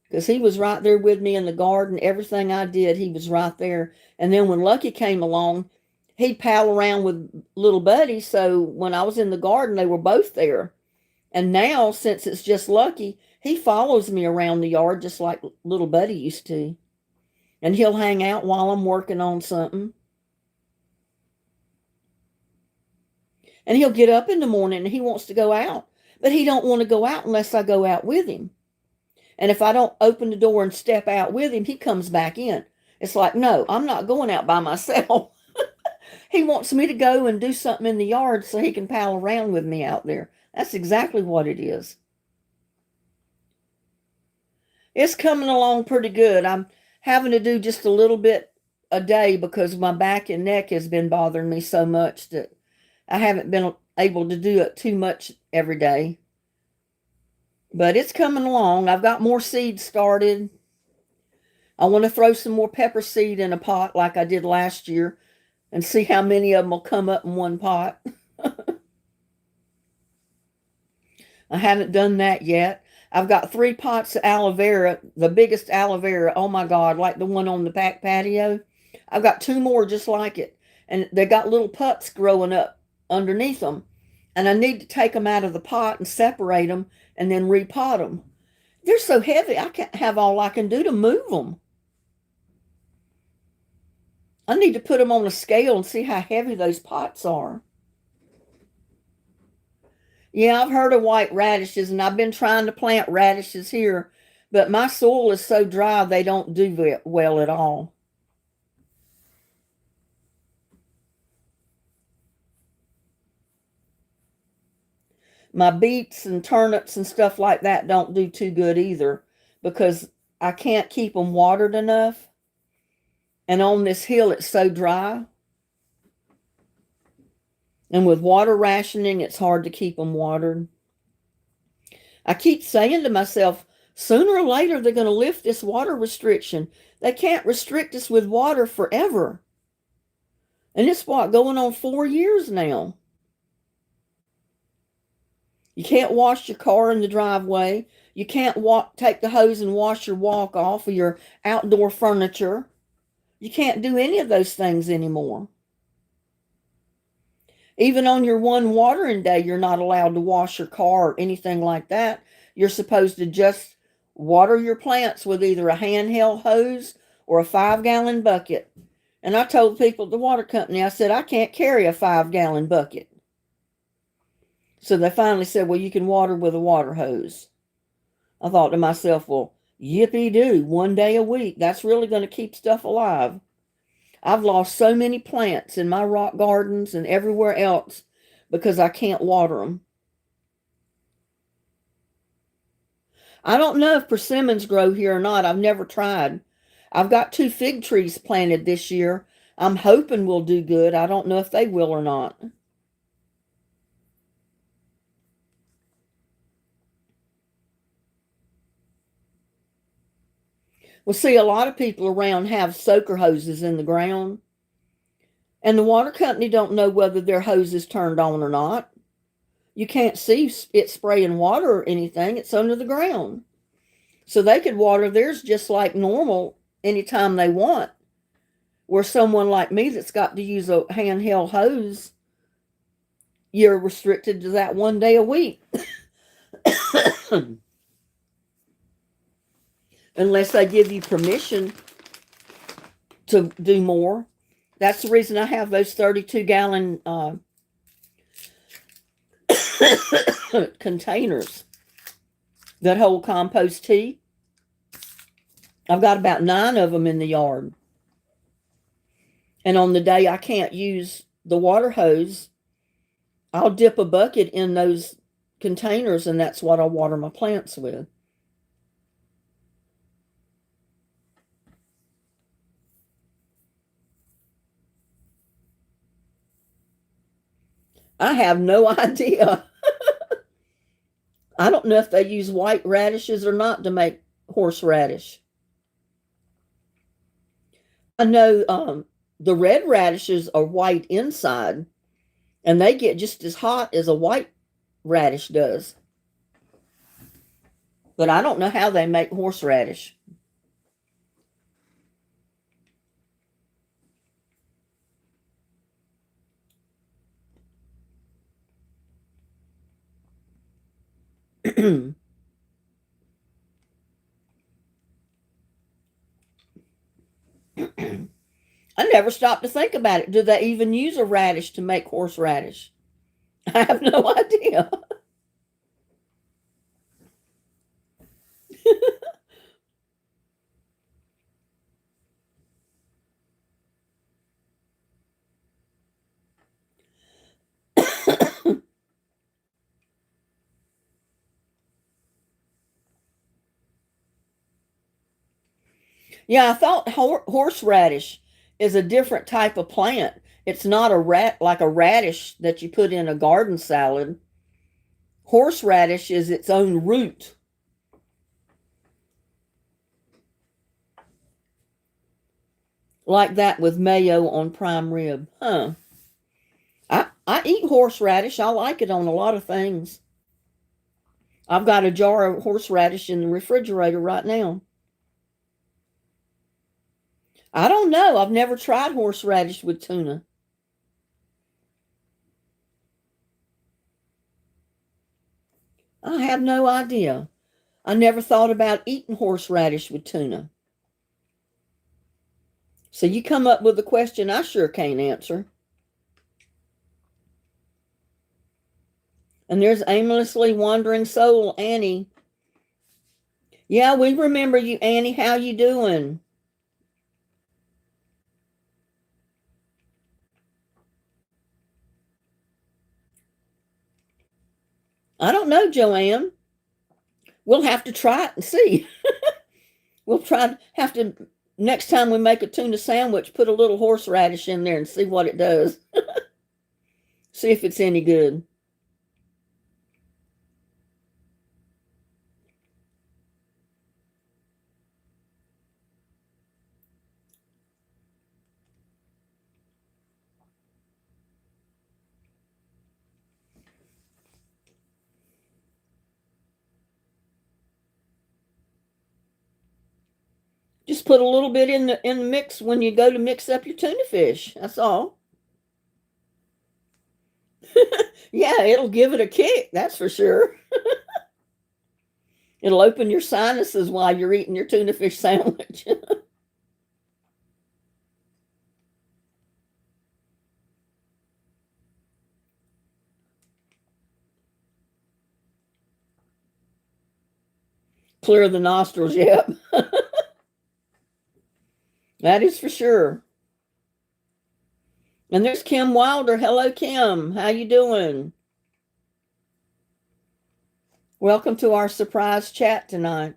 Because he was right there with me in the garden. Everything I did, he was right there. And then when Lucky came along, he'd pal around with Little Buddy. So when I was in the garden, they were both there. And now, since it's just Lucky, he follows me around the yard just like Little Buddy used to. And he'll hang out while I'm working on something. And he'll get up in the morning and he wants to go out. But he don't want to go out unless I go out with him. And if I don't open the door and step out with him, he comes back in. It's like, no, I'm not going out by myself. He wants me to go and do something in the yard so he can pal around with me out there. That's exactly what it is. It's coming along pretty good. I'm having to do just a little bit a day because my back and neck has been bothering me so much that I haven't been able to do it too much every day. But it's coming along. I've got more seeds started. I want to throw some more pepper seed in a pot like I did last year and see how many of them will come up in one pot. I haven't done that yet. I've got 3 pots of aloe vera, the biggest aloe vera, oh my God, like the one on the back patio. I've got 2 more just like it. and they got little pups growing up underneath them. And I need to take them out of the pot and separate them and then repot them. They're so heavy, I can't have all I can do to move them. I need to put them on a scale and see how heavy those pots are. Yeah, I've heard of white radishes, and I've been trying to plant radishes here, but my soil is so dry they don't do well at all. My beets and turnips and stuff like that don't do too good either because I can't keep them watered enough. And on this hill, it's so dry. And with water rationing, it's hard to keep them watered. I keep saying to myself, sooner or later, they're going to lift this water restriction. They can't restrict us with water forever. And it's going on 4 years now. You can't wash your car in the driveway. You can't take the hose and wash your walk off of your outdoor furniture. You can't do any of those things anymore. Even on your one watering day, you're not allowed to wash your car or anything like that. You're supposed to just water your plants with either a handheld hose or a 5-gallon bucket. And I told people at the water company, I said, I can't carry a 5-gallon bucket. So they finally said, well, you can water with a water hose. I thought to myself, well, yippee-doo, 1 day a week. That's really going to keep stuff alive. I've lost so many plants in my rock gardens and everywhere else because I can't water them. I don't know if persimmons grow here or not. I've never tried. I've got 2 fig trees planted this year. I'm hoping we'll do good. I don't know if they will or not. Well, see, a lot of people around have soaker hoses in the ground, and the water company don't know whether their hose is turned on or not. You can't see it spraying water or anything. It's under the ground. So they could water theirs just like normal anytime they want. Where someone like me that's got to use a handheld hose, you're restricted to that 1 day a week. Unless they give you permission to do more. That's the reason I have those 32-gallon containers that hold compost tea. I've got about 9 of them in the yard. And on the day I can't use the water hose, I'll dip a bucket in those containers, and that's what I'll water my plants with. I have no idea. I don't know if they use white radishes or not to make horseradish. I know the red radishes are white inside, and they get just as hot as a white radish does. But I don't know how they make horseradish. I never stopped to think about it. Do they even use a radish to make horseradish? I have no idea. Yeah, I thought horseradish is a different type of plant. It's not like a radish that you put in a garden salad. Horseradish is its own root. Like that with mayo on prime rib. Huh. I eat horseradish. I like it on a lot of things. I've got a jar of horseradish in the refrigerator right now. I don't know. I've never tried horseradish with tuna. have no idea. I never thought about eating horseradish with tuna. So you come up with a question I sure can't answer. And there's aimlessly wandering soul, Annie. Yeah, we remember you, Annie. How you doing? I don't know, Joanne. We'll have to try it and see. We'll have to, next time we make a tuna sandwich, put a little horseradish in there and see what it does. See if it's any good. Just put a little bit in the mix when you go to mix up your tuna fish. That's all. Yeah, it'll give it a kick, that's for sure. It'll open your sinuses while you're eating your tuna fish sandwich. Clear the nostrils, yep. That is for sure. And there's Kim Wilder. Hello, Kim. How you doing? Welcome to our surprise chat tonight.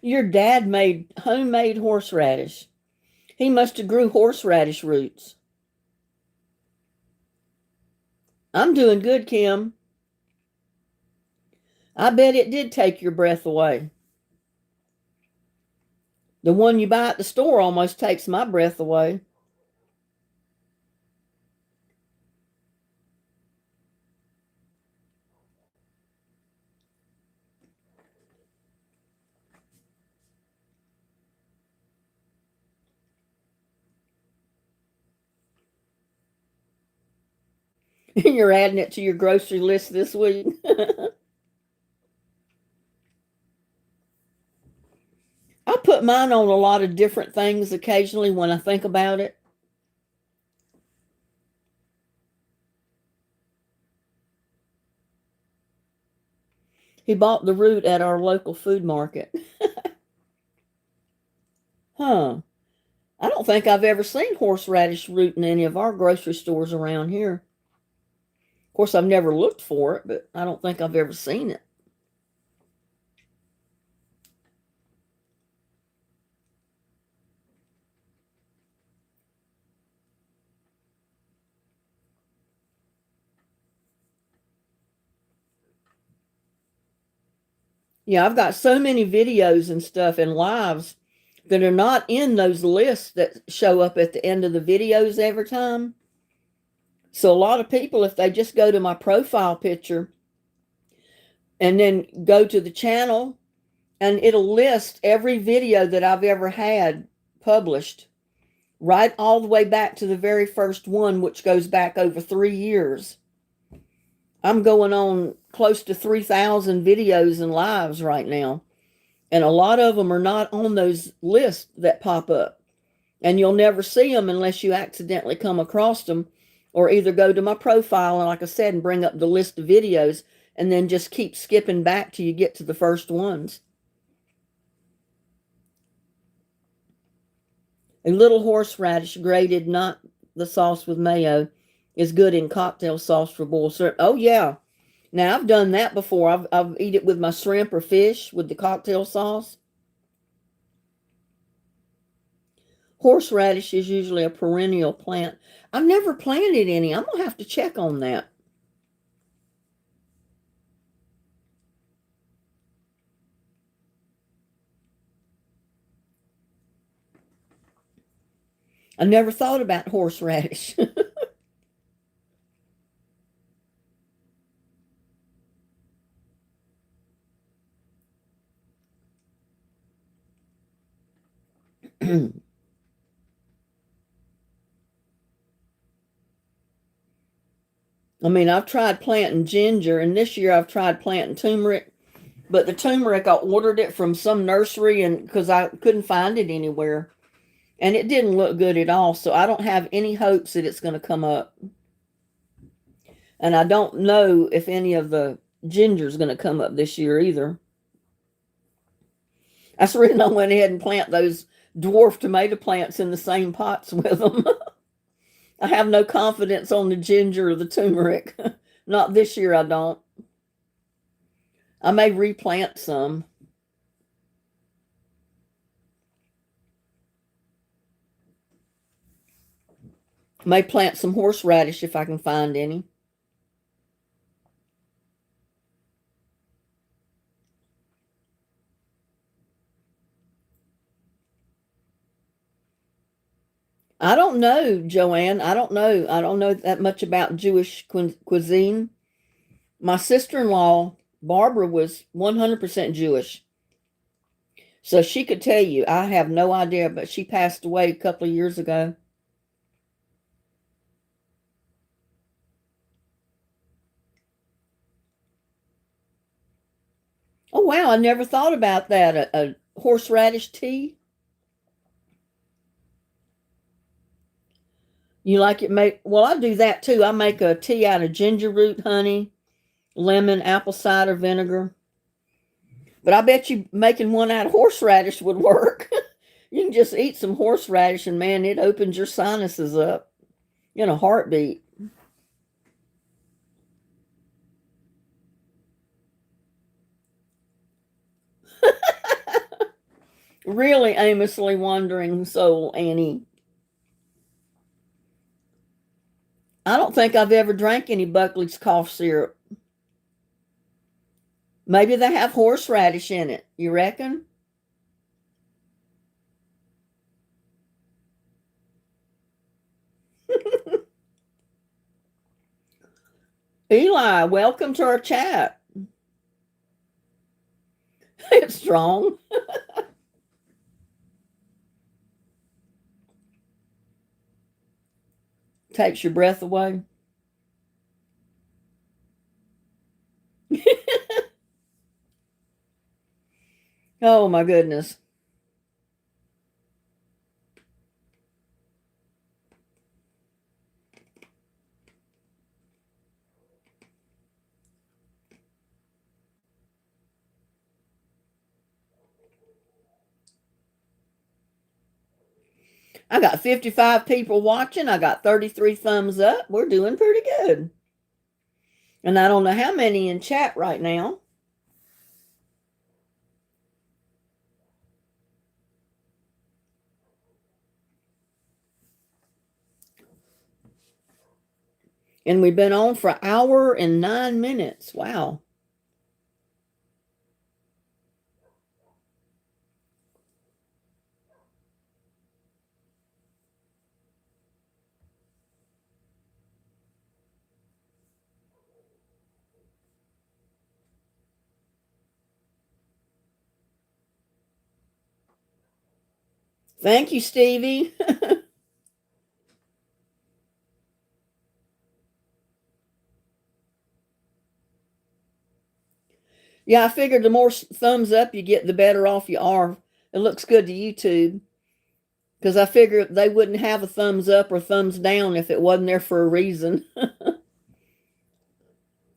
Your dad made homemade horseradish. He must have grew horseradish roots. I'm doing good, Kim. I bet it did take your breath away. The one you buy at the store almost takes my breath away. You're adding it to your grocery list this week. I put mine on a lot of different things occasionally when I think about it. He bought the root at our local food market. Huh. I don't think I've ever seen horseradish root in any of our grocery stores around here. Of course, I've never looked for it, but I don't think I've ever seen it. Yeah, I've got so many videos and stuff and lives that are not in those lists that show up at the end of the videos every time. So a lot of people, if they just go to my profile picture and then go to the channel, and it'll list every video that I've ever had published, right all the way back to the very first one, which goes back over 3 years. I'm going on close to 3,000 videos and lives right now. And a lot of them are not on those lists that pop up. And you'll never see them unless you accidentally come across them, or either go to my profile and, like I said, and bring up the list of videos and then just keep skipping back till you get to the first ones. A little horseradish grated, not the sauce with mayo, is good in cocktail sauce for boiled shrimp. Oh, yeah. Now, I've done that before. I've eat it with my shrimp or fish with the cocktail sauce. Horseradish is usually a perennial plant. I've never planted any. I'm going to have to check on that. I never thought about horseradish. I mean, I've tried planting ginger, and this year I've tried planting turmeric, but the turmeric, I ordered it from some nursery, and because I couldn't find it anywhere, and it didn't look good at all. So I don't have any hopes that it's going to come up. And I don't know if any of the ginger is going to come up this year either. That's the reason I went ahead and plant those dwarf tomato plants in the same pots with them. I have no confidence on the ginger or the turmeric. Not this year, I don't. I may replant some. May plant some horseradish if I can find any. I don't know, Joanne. I don't know. I don't know that much about Jewish cuisine. My sister-in-law, Barbara, was 100% Jewish. So she could tell you. I have no idea, but she passed away a couple of years ago. Oh, wow. I never thought about that. A horseradish tea. You like it made? Well, I do that too. I make a tea out of ginger root, honey, lemon, apple cider vinegar. But I bet you making one out of horseradish would work. You can just eat some horseradish and man, it opens your sinuses up in a heartbeat. Really aimlessly wandering soul, Annie. I don't think I've ever drank any Buckley's cough syrup. Maybe they have horseradish in it. You reckon? Eli, welcome to our chat. It's strong. Takes your breath away. Oh my goodness. I got 55 people watching. I got 33 thumbs up. We're doing pretty good. And I don't know how many in chat right now. And we've been on for an hour and 9 minutes. Wow. Thank you, Stevie. Yeah, I figured the more thumbs up you get, the better off you are. It looks good to YouTube. Because I figured they wouldn't have a thumbs up or thumbs down if it wasn't there for a reason.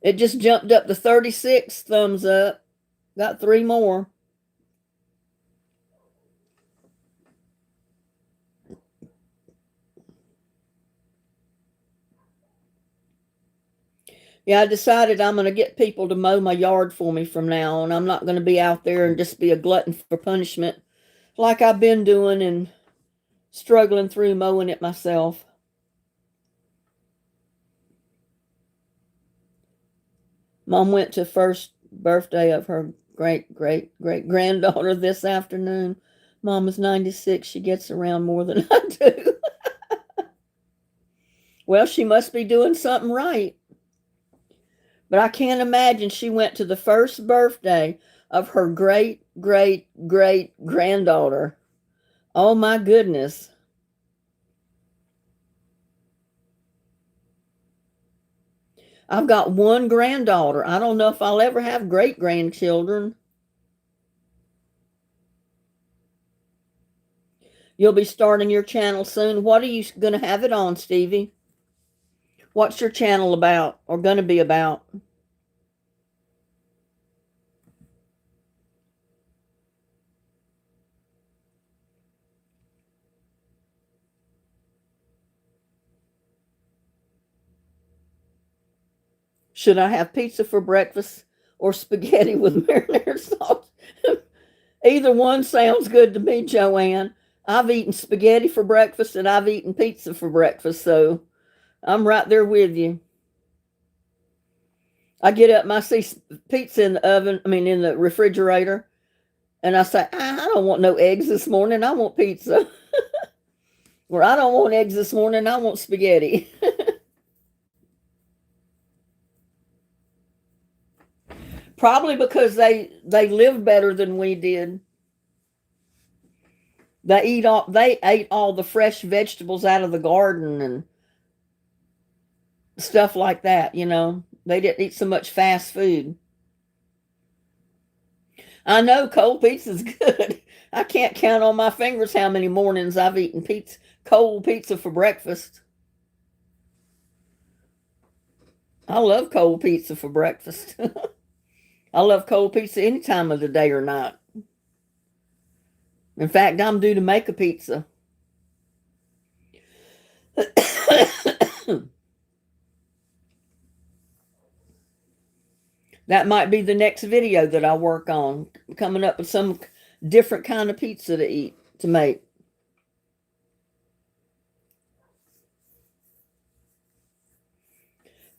It just jumped up to 36 thumbs up. Got 3 more. Yeah, I decided I'm going to get people to mow my yard for me from now on. I'm not going to be out there and just be a glutton for punishment like I've been doing and struggling through mowing it myself. Mom went to first birthday of her great granddaughter this afternoon. Mom is 96. She gets around more than I do. Well, she must be doing something right. But I can't imagine she went to the first birthday of her great, great, great granddaughter. Oh my goodness. I've got one granddaughter. I don't know if I'll ever have great grandchildren. You'll be starting your channel soon. What are you going to have it on, Stevie? What's your channel about or going to be about? Should I have pizza for breakfast or spaghetti with marinara sauce? Either one sounds good to me, Joanne. I've eaten spaghetti for breakfast and I've eaten pizza for breakfast, so I'm right there with you. I get up and I see pizza in the oven, in the refrigerator, and I say, I don't want no eggs this morning. I want pizza. Or I don't want eggs this morning. I want spaghetti. Probably because they live better than we did. They ate all the fresh vegetables out of the garden and stuff like that, They didn't eat so much fast food. I know cold pizza's good. I can't count on my fingers how many mornings I've eaten cold pizza for breakfast. I love cold pizza for breakfast. I love cold pizza any time of the day or night. In fact, I'm due to make a pizza. That might be the next video that I work on, coming up with some different kind of pizza to make.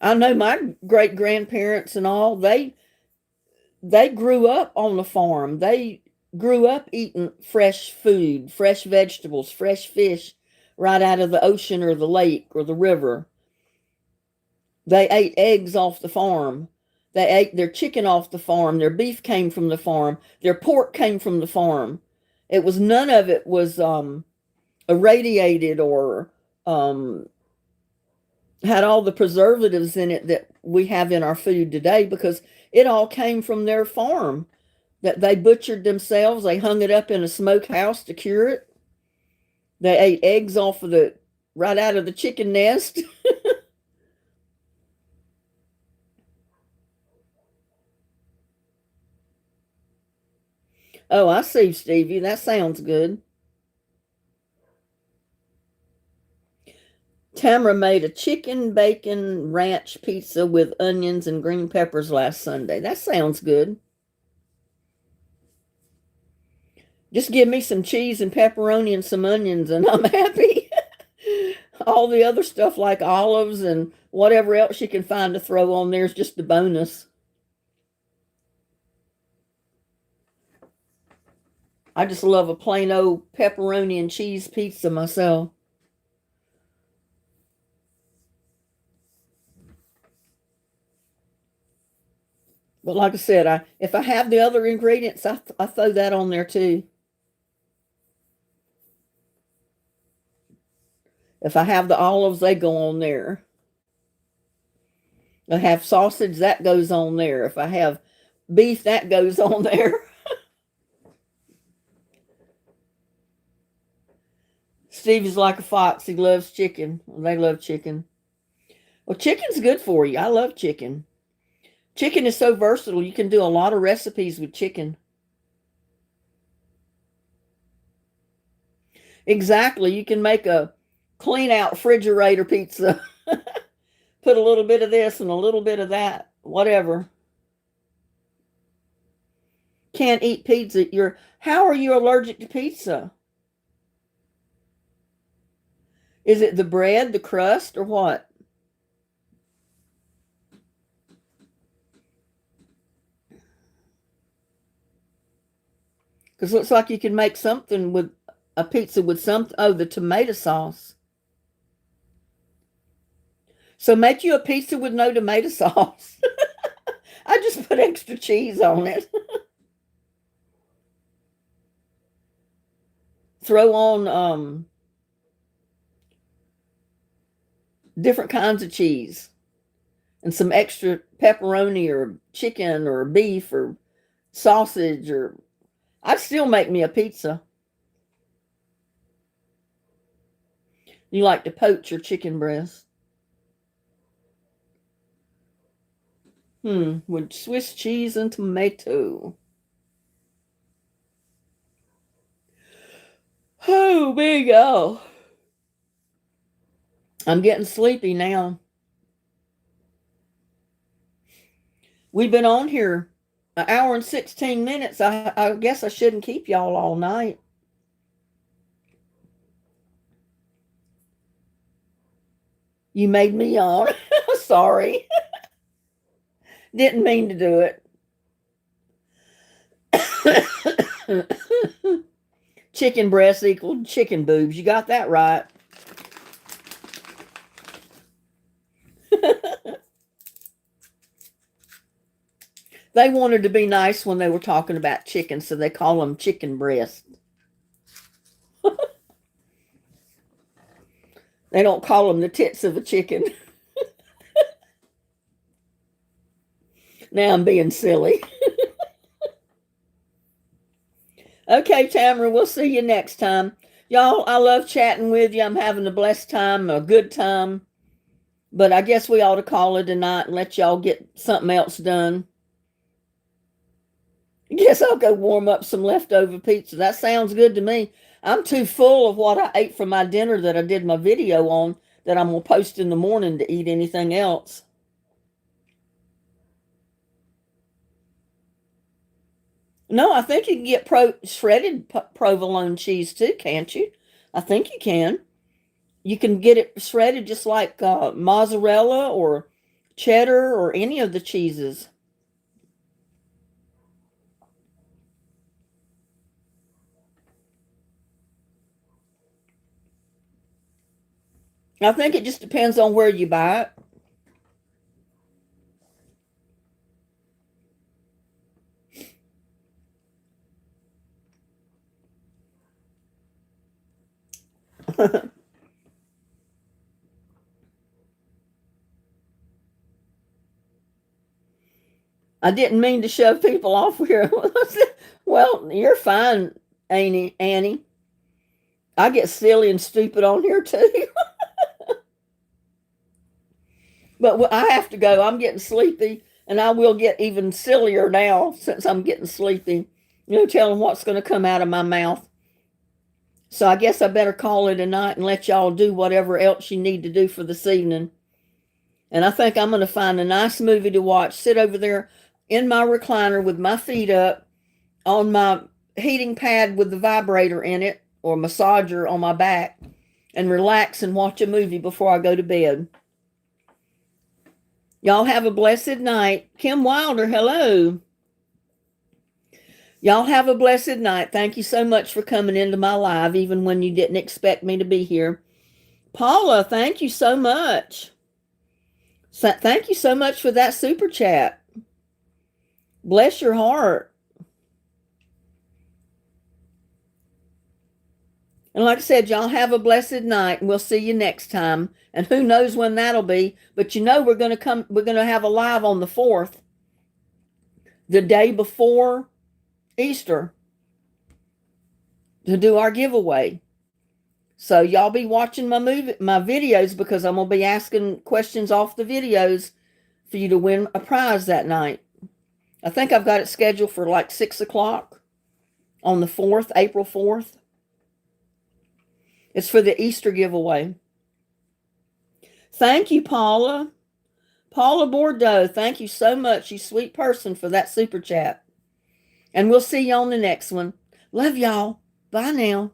I know my great grandparents and all, they grew up on the farm. They grew up eating fresh food, fresh vegetables, fresh fish right out of the ocean or the lake or the river. They ate eggs off the farm. They ate their chicken off the farm. Their beef came from the farm. Their pork came from the farm. None of it was irradiated or had all the preservatives in it that we have in our food today, because it all came from their farm that they butchered themselves. They hung it up in a smokehouse to cure it. They ate eggs right out of the chicken nest. Oh, I see, Stevie. That sounds good. Tamara made a chicken bacon ranch pizza with onions and green peppers last Sunday. That sounds good. Just give me some cheese and pepperoni and some onions and I'm happy. All the other stuff like olives and whatever else you can find to throw on there is just a bonus. I just love a plain old pepperoni and cheese pizza myself. But like I said, if I have the other ingredients, I throw that on there too. If I have the olives, they go on there. I have sausage, that goes on there. If I have beef, that goes on there. Stevie's like a fox. He loves chicken. They love chicken. Well, chicken's good for you. I love chicken. Chicken is so versatile. You can do a lot of recipes with chicken. Exactly. You can make a clean out refrigerator pizza. Put a little bit of this and a little bit of that. Whatever. Can't eat pizza. How are you allergic to pizza? Is it the bread, the crust, or what? Because it looks like you can make something with a pizza with the tomato sauce. So make you a pizza with no tomato sauce. I just put extra cheese on it. Throw on different kinds of cheese and some extra pepperoni or chicken or beef or sausage, or I'd still make me a pizza. You like to poach your chicken breast? With Swiss cheese and tomato. Oh, big go. I'm getting sleepy now. We've been on here an hour and 16 minutes. I guess I shouldn't keep y'all all night. You made me yawn. Sorry. Didn't mean to do it. Chicken breast equal chicken boobs. You got that right. They wanted to be nice when they were talking about chicken, so they call them chicken breast. They don't call them the tits of a chicken. Now I'm being silly. Okay, Tamara, we'll see you next time. Y'all, I love chatting with you. I'm having a blessed time, a good time. But I guess we ought to call it a night and let y'all get something else done. I guess I'll go warm up some leftover pizza. That sounds good to me. I'm too full of what I ate for my dinner that I did my video on that I'm going to post in the morning to eat anything else. No, I think you can get shredded provolone cheese too, can't you? I think you can. You can get it shredded just like mozzarella or cheddar or any of the cheeses. I think it just depends on where you buy it. I didn't mean to shove people off here. Well, you're fine, Annie. I get silly and stupid on here too. But I have to go. I'm getting sleepy, and I will get even sillier now since I'm getting sleepy. Telling what's going to come out of my mouth. So I guess I better call it a night and let y'all do whatever else you need to do for this evening. And I think I'm going to find a nice movie to watch. Sit over there in my recliner with my feet up on my heating pad with the vibrator in it or massager on my back and relax and watch a movie before I go to bed. Y'all have a blessed night. Kim Wilder, hello. Y'all have a blessed night. Thank you so much for coming into my live, even when you didn't expect me to be here. Paula, thank you so much. Thank you so much for that super chat. Bless your heart. And like I said, y'all have a blessed night, and we'll see you next time. And who knows when that'll be, but we're going to have a live on the 4th, the day before Easter, to do our giveaway. So y'all be watching my videos, because I'm going to be asking questions off the videos for you to win a prize that night. I think I've got it scheduled for like 6 o'clock on the 4th, April 4th. It's for the Easter giveaway. Thank you, Paula. Paula Bordeaux, thank you so much, you sweet person, for that super chat. And we'll see you on the next one. Love y'all. Bye now.